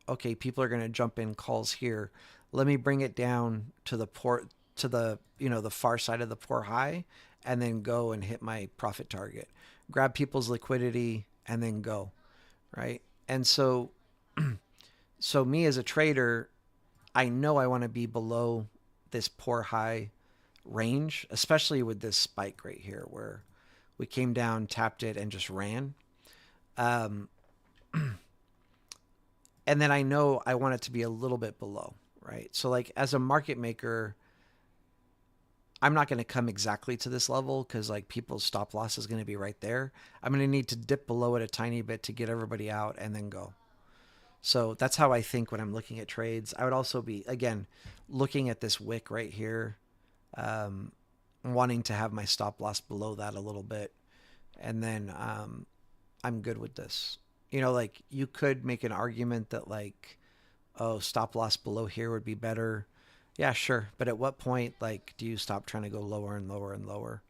okay, people are going to jump in calls here. Let me bring it down to the port, to the, the far side of the poor high, and then go and hit my profit target. Grab people's liquidity and then go, right? And so me as a trader, I know I want to be below this poor high range, especially with this spike right here where we came down, tapped it, and just ran. Um, and then I know I want it to be a little bit below, right? So like as a market maker, I'm not going to come exactly to this level because like people's stop loss is going to be right there. I'm going to need to dip below it a tiny bit to get everybody out and then go. So that's how I think when I'm looking at trades. I would also be, again, looking at this wick right here, wanting to have my stop loss below that a little bit. And then I'm good with this. Like you could make an argument that like, oh, stop loss below here would be better. Yeah, sure. But at what point, like, do you stop trying to go lower and lower and lower?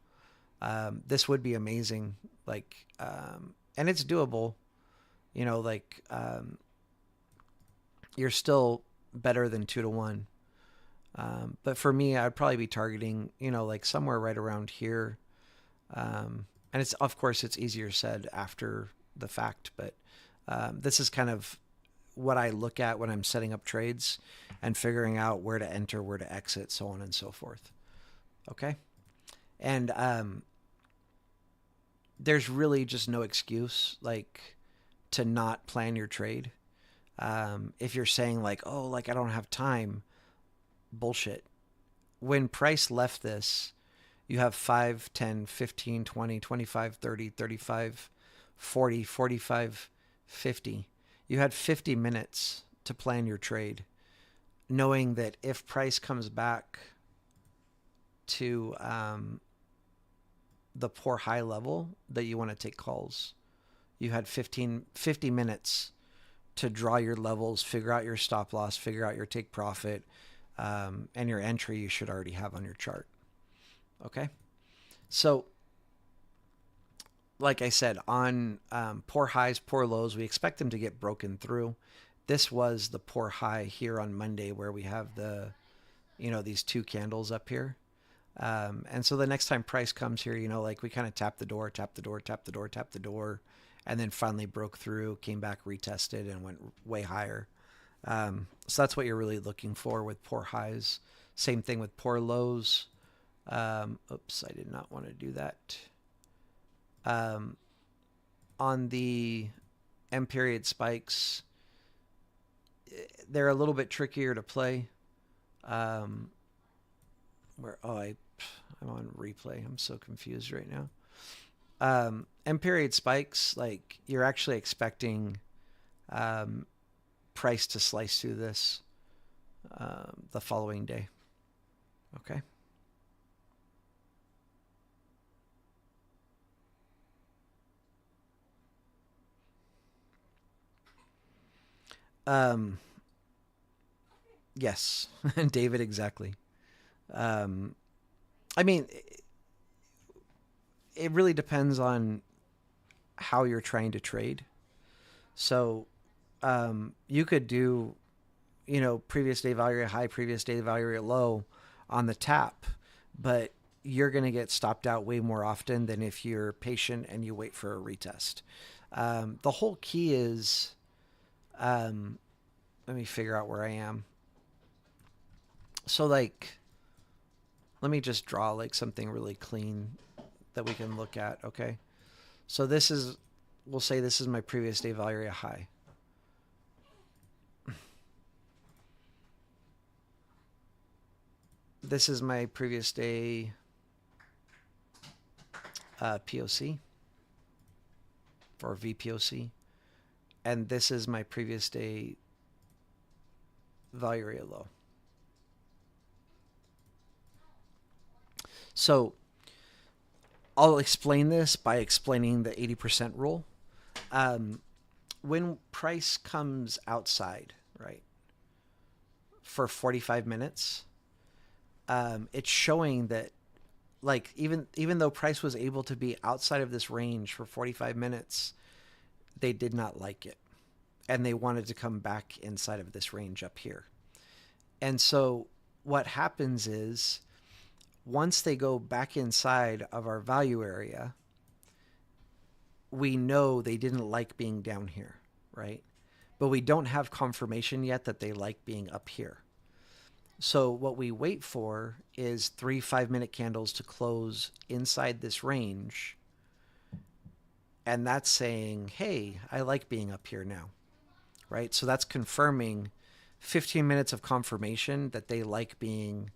This would be amazing. Like, and it's doable, like, you're still better than 2-1. But for me, I'd probably be targeting, like somewhere right around here. And it's, of course, it's easier said after the fact, but this is kind of what I look at when I'm setting up trades and figuring out where to enter, where to exit, so on and so forth. Okay. And there's really just no excuse like to not plan your trade. If you're saying like, oh, like I don't have time, bullshit. When price left this, you have 5, 10, 15, 20, 25, 30, 35, 40, 45, 50. You had 50 minutes to plan your trade, knowing that if price comes back to the poor high level that you want to take calls, you had 50 minutes to draw your levels, figure out your stop loss, figure out your take profit, and your entry you should already have on your chart. Okay? So, like I said, on poor highs, poor lows, we expect them to get broken through. This was the poor high here on Monday where we have the, these two candles up here. And so the next time price comes here, like we kind of tap the door, and then finally broke through, came back, retested, and went way higher. So that's what you're really looking for with poor highs. Same thing with poor lows. Oops, I did not want to do that. On the M period spikes, they're a little bit trickier to play. I'm on replay. I'm so confused right now. M period spikes, like you're actually expecting price to slice through this the following day. Okay. Yes, David, exactly. I mean, it really depends on how you're trying to trade. So, you could do, previous day value area high, previous day value area low on the tap, but you're going to get stopped out way more often than if you're patient and you wait for a retest. The whole key is, let me figure out where I am. So like, let me just draw like something really clean that we can look at. Okay. So this is, we'll say this is my previous day value area high. This is my previous day POC or VPOC. And this is my previous day value area low. So I'll explain this by explaining the 80% rule. When price comes outside, right, for 45 minutes, it's showing that like even though price was able to be outside of this range for 45 minutes, they did not like it. And they wanted to come back inside of this range up here. And so what happens is once they go back inside of our value area, we know they didn't like being down here, right? But we don't have confirmation yet that they like being up here. So what we wait for is 3 5-minute candles to close inside this range. And that's saying, hey, I like being up here now, right? So that's confirming 15 minutes of confirmation that they like being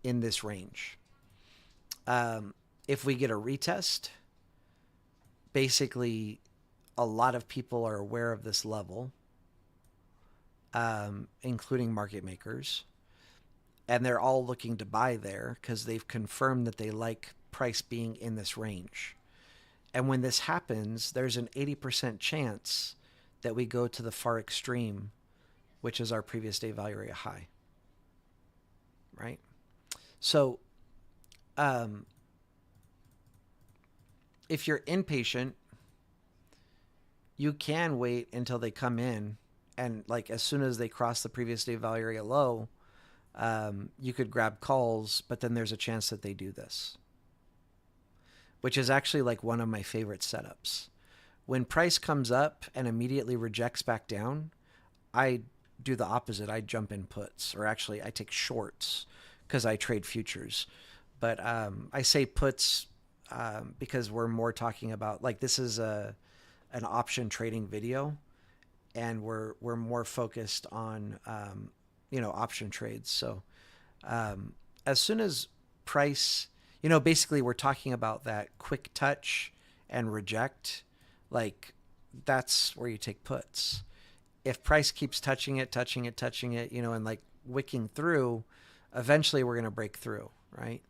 in this range. If we get a retest, basically a lot of people are aware of this level, including market makers, and they're all looking to buy there because they've confirmed that they like price being in this range. And when this happens, there's an 80% chance that we go to the far extreme, which is our previous day value area high, right? So if you're impatient, you can wait until they come in, and like as soon as they cross the previous day value area low, you could grab calls, but then there's a chance that they do this, which is actually like one of my favorite setups. When price comes up and immediately rejects back down, I do the opposite. I jump in puts, or actually I take shorts because I trade futures. But I say puts because we're more talking about, like, this is an option trading video, and we're more focused on option trades. So as soon as price, basically we're talking about that quick touch and reject, like that's where you take puts. If price keeps touching it, and like wicking through, eventually we're going to break through, right?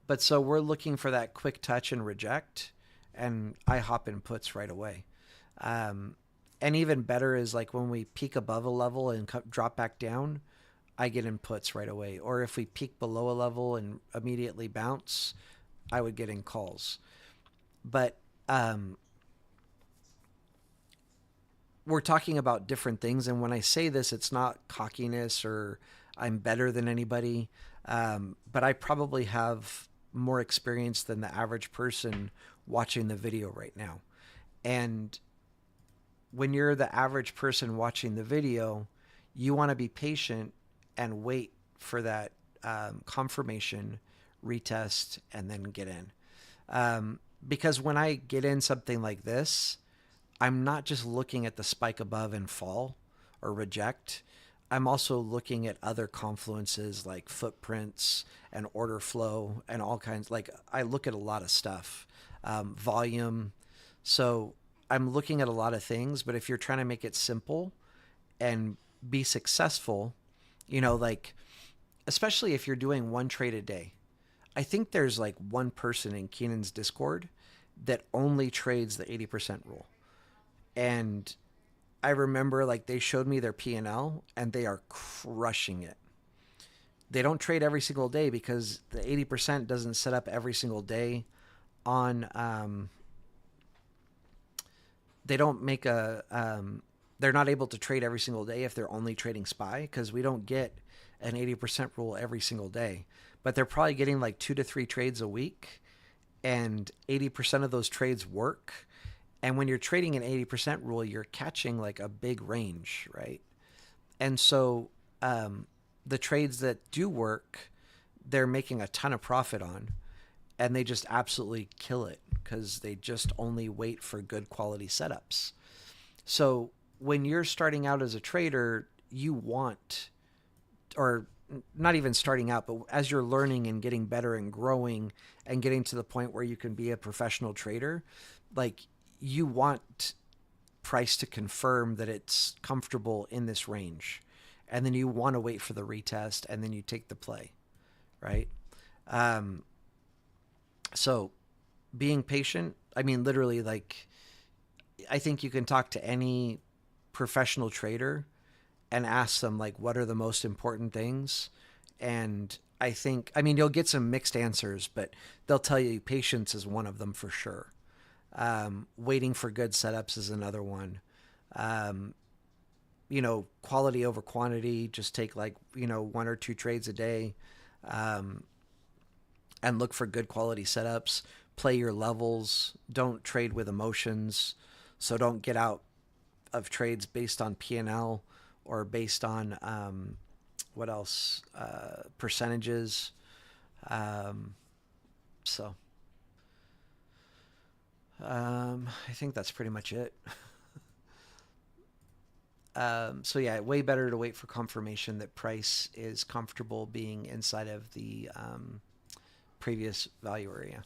But so we're looking for that quick touch and reject, and I hop in puts right away. And even better is like when we peak above a level and drop back down, I get in puts right away. Or if we peak below a level and immediately bounce, I would get in calls. But we're talking about different things. And when I say this, it's not cockiness or I'm better than anybody. But I probably have more experience than the average person watching the video right now. And when you're the average person watching the video, you want to be patient and wait for that confirmation, retest, and then get in. Because when I get in something like this, I'm not just looking at the spike above and fall or reject. I'm also looking at other confluences like footprints and order flow and all kinds. Like I look at a lot of stuff, volume. So I'm looking at a lot of things, but if you're trying to make it simple and be successful, like especially if you're doing one trade a day, I think there's like one person in Keenan's Discord that only trades the 80% rule. And I remember like they showed me their P&L and they are crushing it. They don't trade every single day because the 80% doesn't set up every single day on, they don't make they're not able to trade every single day if they're only trading SPY, because we don't get an 80% rule every single day. But they're probably getting like 2 to 3 trades a week, and 80% of those trades work. And when you're trading an 80% rule, you're catching like a big range, right? And so the trades that do work, they're making a ton of profit on, and they just absolutely kill it because they just only wait for good quality setups. So when you're starting out as a trader, you want, or not even starting out, but as you're learning and getting better and growing and getting to the point where you can be a professional trader, like you want price to confirm that it's comfortable in this range. And then you want to wait for the retest, and then you take the play, right? So being patient, I mean, literally, like, I think you can talk to any professional trader and ask them, like, what are the most important things? And I think, I mean, you'll get some mixed answers, but they'll tell you patience is one of them for sure. Waiting for good setups is another one. Um, Quality over quantity. Just take like, one or two trades a day, um, and look for good quality setups. Play your levels. Don't trade with emotions. So don't get out of trades based on P&L or based on what else? Percentages. Um, so I think that's pretty much it. So yeah, way better to wait for confirmation that price is comfortable being inside of the previous value area.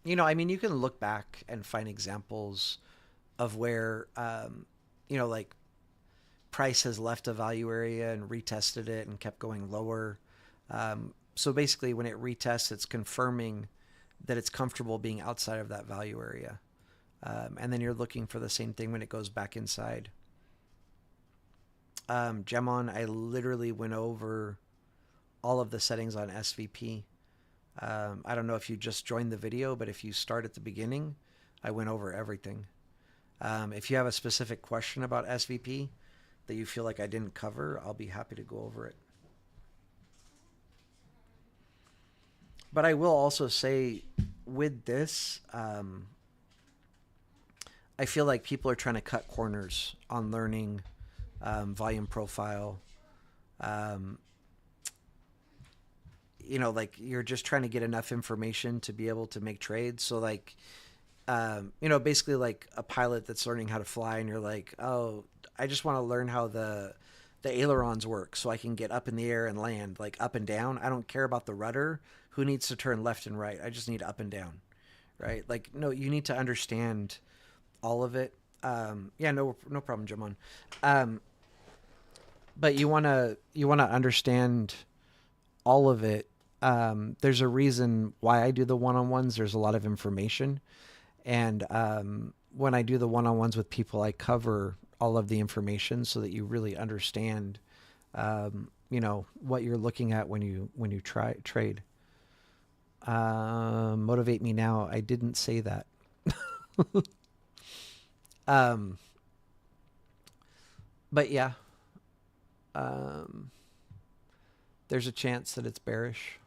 You can look back and find examples of where, like price has left a value area and retested it and kept going lower. So basically, when it retests, it's confirming that it's comfortable being outside of that value area. And then you're looking for the same thing when it goes back inside. Gemon, I literally went over all of the settings on SVP. I don't know if you just joined the video, but if you start at the beginning, I went over everything. If you have a specific question about SVP that you feel like I didn't cover, I'll be happy to go over it. But I will also say with this, I feel like people are trying to cut corners on learning volume profile. Like you're just trying to get enough information to be able to make trades. So like, basically like a pilot that's learning how to fly and you're like, oh, I just want to learn how the ailerons work so I can get up in the air and land, like up and down. I don't care about the rudder. Who needs to turn left and right? I just need up and down, right? Like, no, you need to understand all of it. No problem, Jamon. But you wanna understand all of it. There's a reason why I do the one-on-ones. There's a lot of information, and when I do the one-on-ones with people, I cover all of the information so that you really understand, what you're looking at when you trade. Motivate me now. I didn't say that. But yeah, there's a chance that it's bearish.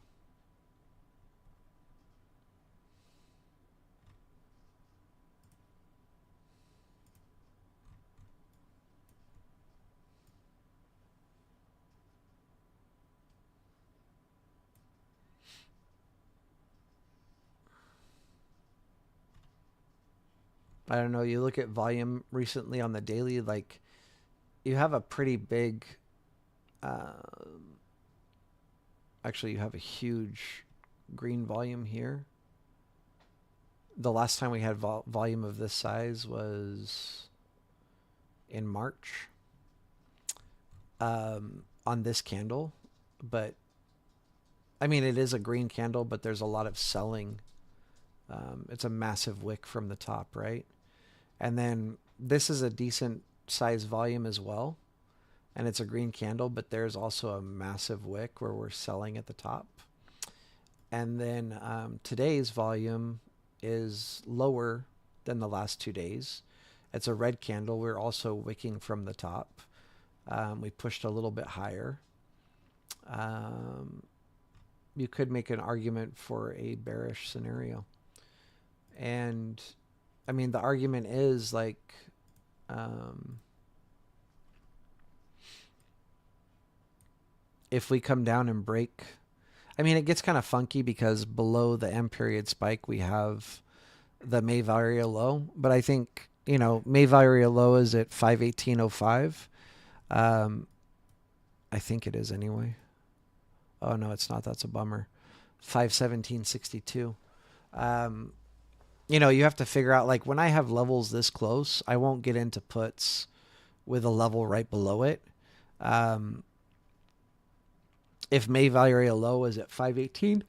I don't know. You look at volume recently on the daily, like you have a pretty big, actually you have a huge green volume here. The last time we had volume of this size was in March on this candle. But I mean, it is a green candle, but there's a lot of selling. It's a massive wick from the top, right? And then this is a decent size volume as well. And it's a green candle, but there's also a massive wick where we're selling at the top. And then today's volume is lower than the last 2 days. It's a red candle. We're also wicking from the top. We pushed a little bit higher. You could make an argument for a bearish scenario. And I mean, the argument is like, if we come down and break, I mean, it gets kind of funky because below the M period spike, we have the May area low. But I think, May area low is at 518.05. I think it is anyway. Oh, no, it's not. That's a bummer. 517.62. You have to figure out, like, when I have levels this close, I won't get into puts with a level right below it. If May value area low is at 518,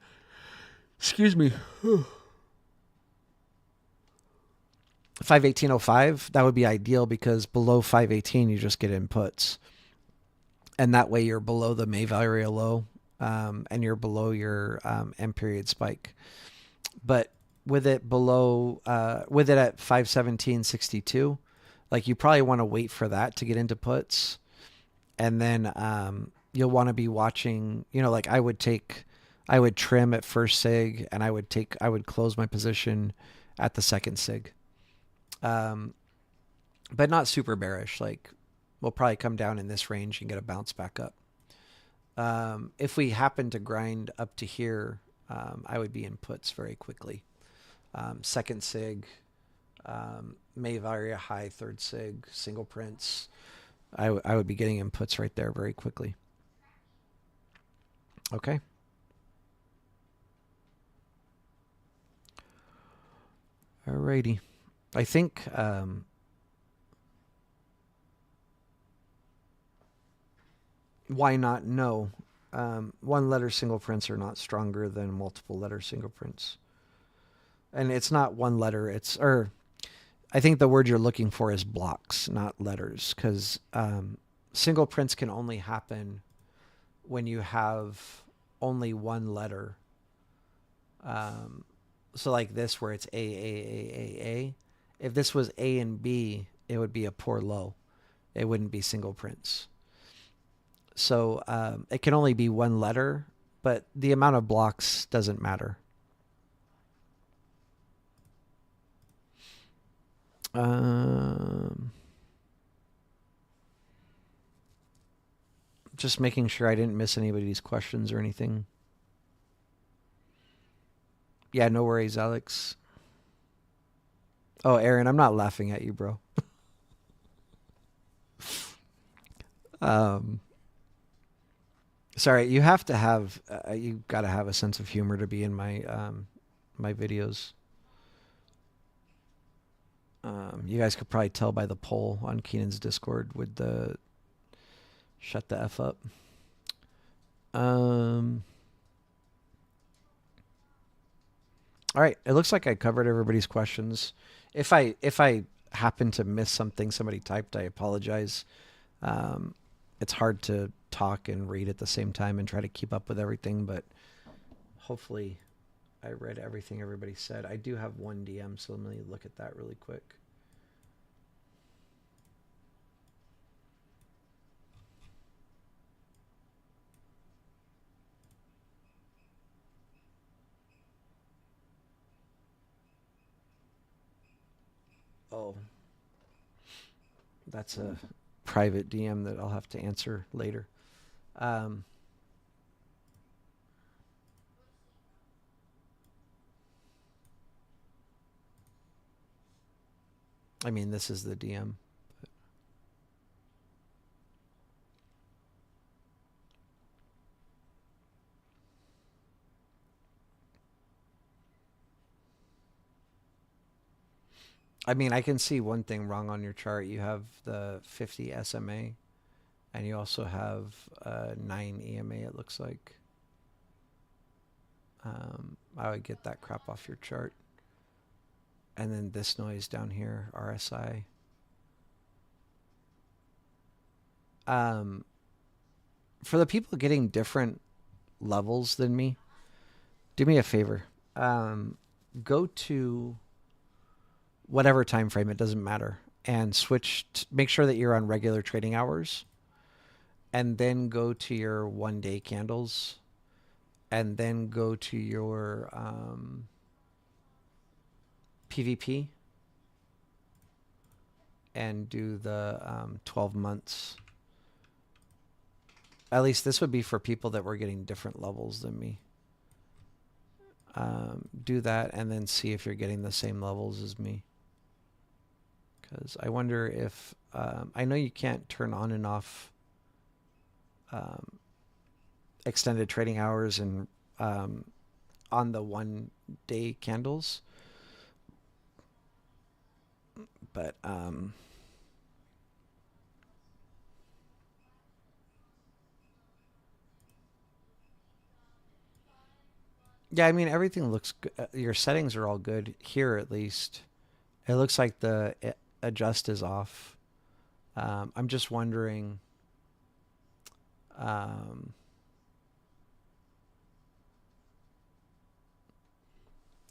excuse me, 518.05, that would be ideal because below 518, you just get inputs. And that way you're below the May value area low, and you're below your M period spike. But with it below, with it at 517.62, like you probably want to wait for that to get into puts. And then you'll want to be watching, like I would trim at first sig, and I would close my position at the second sig. But not super bearish. Like we'll probably come down in this range and get a bounce back up. If we happen to grind up to here, I would be in puts very quickly. Second sig, may vary a high, third sig, single prints. I would be getting inputs right there very quickly. Okay. Alrighty. I think why not? No. One letter single prints are not stronger than multiple letter single prints. And it's not one letter, I think the word you're looking for is blocks, not letters, because single prints can only happen when you have only one letter. So like this, where it's A. If this was A and B, it would be a poor low. It wouldn't be single prints. So it can only be one letter, but the amount of blocks doesn't matter. Just making sure I didn't miss anybody's questions or anything. Yeah, no worries, Alex. Oh, Aaron, I'm not laughing at you, bro. Sorry, you have to have, you got to have a sense of humor to be in my my videos. You guys could probably tell by the poll on Keenan's Discord with the shut the F up. All right, it looks like I covered everybody's questions. If I happen to miss something somebody typed, I apologize. It's hard to talk and read at the same time and try to keep up with everything, but hopefully I read everything everybody said. I do have one DM, so let me look at that really quick. Oh, that's a private DM that I'll have to answer later. I mean, this is the DM. I mean, I can see one thing wrong on your chart. You have the 50 SMA, and you also have 9 EMA, it looks like. I would get that crap off your chart. And then this noise down here, RSI. For the people getting different levels than me, do me a favor. Go to whatever time frame, it doesn't matter, and make sure that you're on regular trading hours, and then go to your 1-day candles, and then go to your PVP and do the 12 months. At least this would be for people that were getting different levels than me. Do that and then see if you're getting the same levels as me. Because I wonder if, I know you can't turn on and off extended trading hours and on the 1-day candles. But yeah, I mean, everything looks good. Your settings are all good here, at least. It looks like the adjust is off. I'm just wondering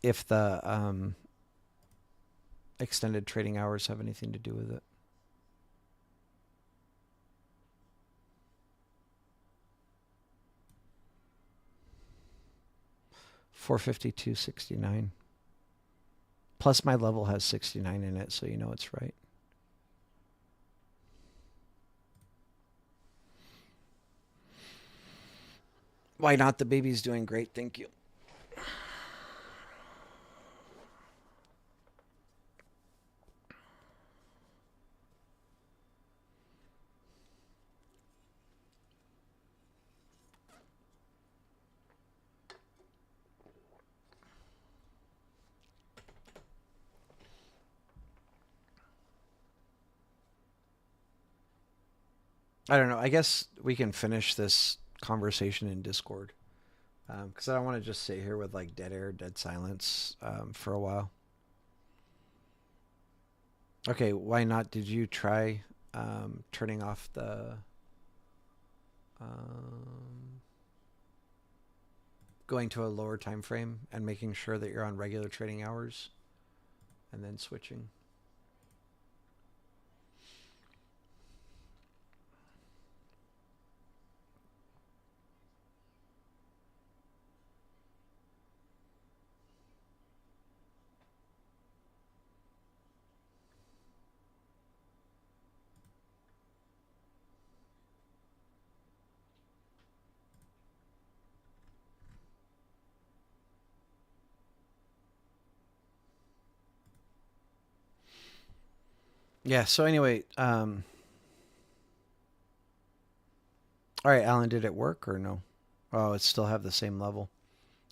if the extended trading hours have anything to do with it. $452.69. Plus my level has 69 in it, so you know it's right. Why not? The baby's doing great, thank you. I don't know. I guess we can finish this conversation in Discord. Because I don't want to just sit here with like dead air, dead silence for a while. Okay, why not? Did you try turning off the going to a lower time frame and making sure that you're on regular trading hours and then switching? Yeah, so anyway, all right, Alan, did it work or no? Oh, it still have the same level.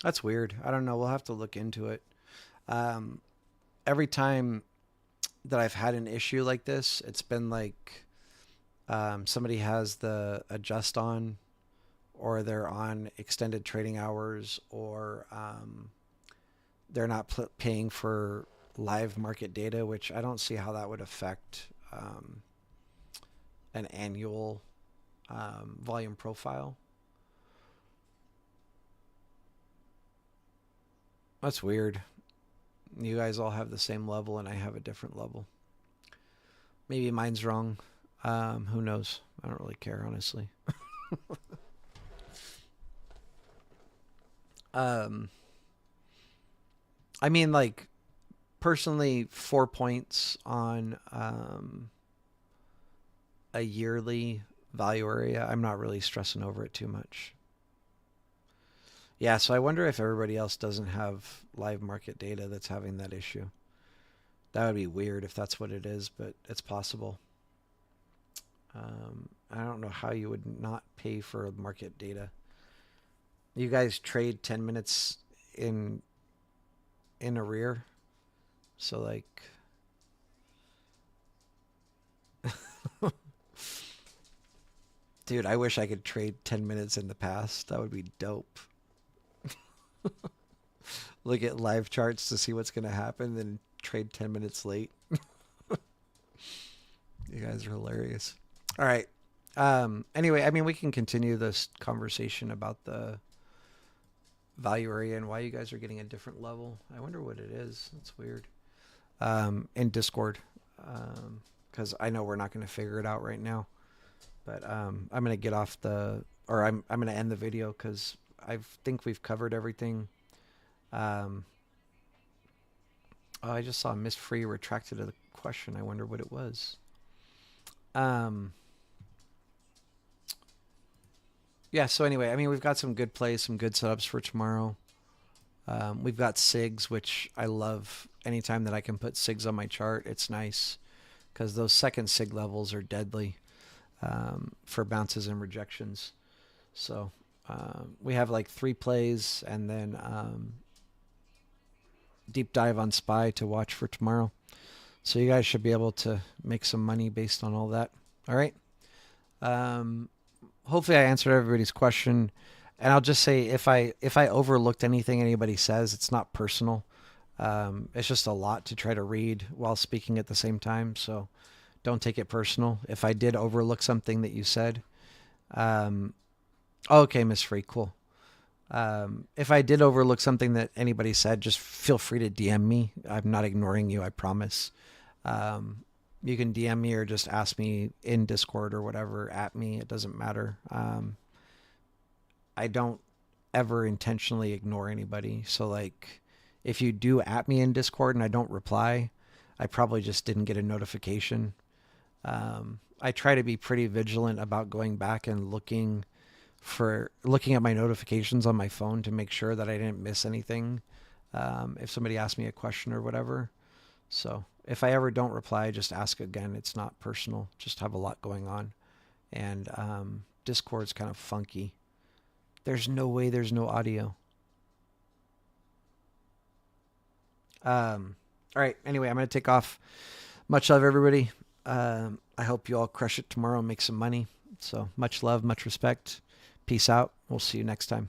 That's weird. I don't know. We'll have to look into it. Um, every time that I've had an issue like this, it's been like somebody has the adjust on, or they're on extended trading hours, or they're not paying for live market data, which I don't see how that would affect an annual volume profile. That's weird. You guys all have the same level and I have a different level. Maybe mine's wrong. Who knows? I don't really care, honestly. I mean, like, personally, 4 points on a yearly value area, I'm not really stressing over it too much. Yeah, so I wonder if everybody else doesn't have live market data that's having that issue. That would be weird if that's what it is, but it's possible. I don't know how you would not pay for market data. You guys trade 10 minutes in arrear. So like dude, I wish I could trade 10 minutes in the past. That would be dope. Look at live charts to see what's going to happen, then trade 10 minutes late. You guys are hilarious. All right. Anyway, I mean, we can continue this conversation about the value area and why you guys are getting a different level. I wonder what it is. That's weird. In Discord. Because I know we're not going to figure it out right now. But I'm going to get off I'm going to end the video because I think we've covered everything. Oh, I just saw Miss Free retracted the question. I wonder what it was. Yeah, so anyway, I mean, we've got some good plays, some good setups for tomorrow. We've got Sigs, which I love. Anytime that I can put Sigs on my chart, it's nice because those second Sig levels are deadly for bounces and rejections. So we have like 3 plays and then deep dive on SPY to watch for tomorrow. So you guys should be able to make some money based on all that. All right. Hopefully I answered everybody's question. And I'll just say if I overlooked anything anybody says, it's not personal. It's just a lot to try to read while speaking at the same time. So don't take it personal. If I did overlook something that you said. Okay, Miss Free, cool. If I did overlook something that anybody said, just feel free to DM me. I'm not ignoring you, I promise. You can DM me or just ask me in Discord or whatever at me. It doesn't matter. I don't ever intentionally ignore anybody. So like if you do at me in Discord and I don't reply, I probably just didn't get a notification. I try to be pretty vigilant about going back and looking at my notifications on my phone to make sure that I didn't miss anything. If somebody asks me a question or whatever. So if I ever don't reply, just ask again. It's not personal. Just have a lot going on. And Discord's kind of funky. There's no way there's no audio. All right. Anyway, I'm going to take off. Much love, everybody. I hope you all crush it tomorrow and make some money. So much love, much respect. Peace out. We'll see you next time.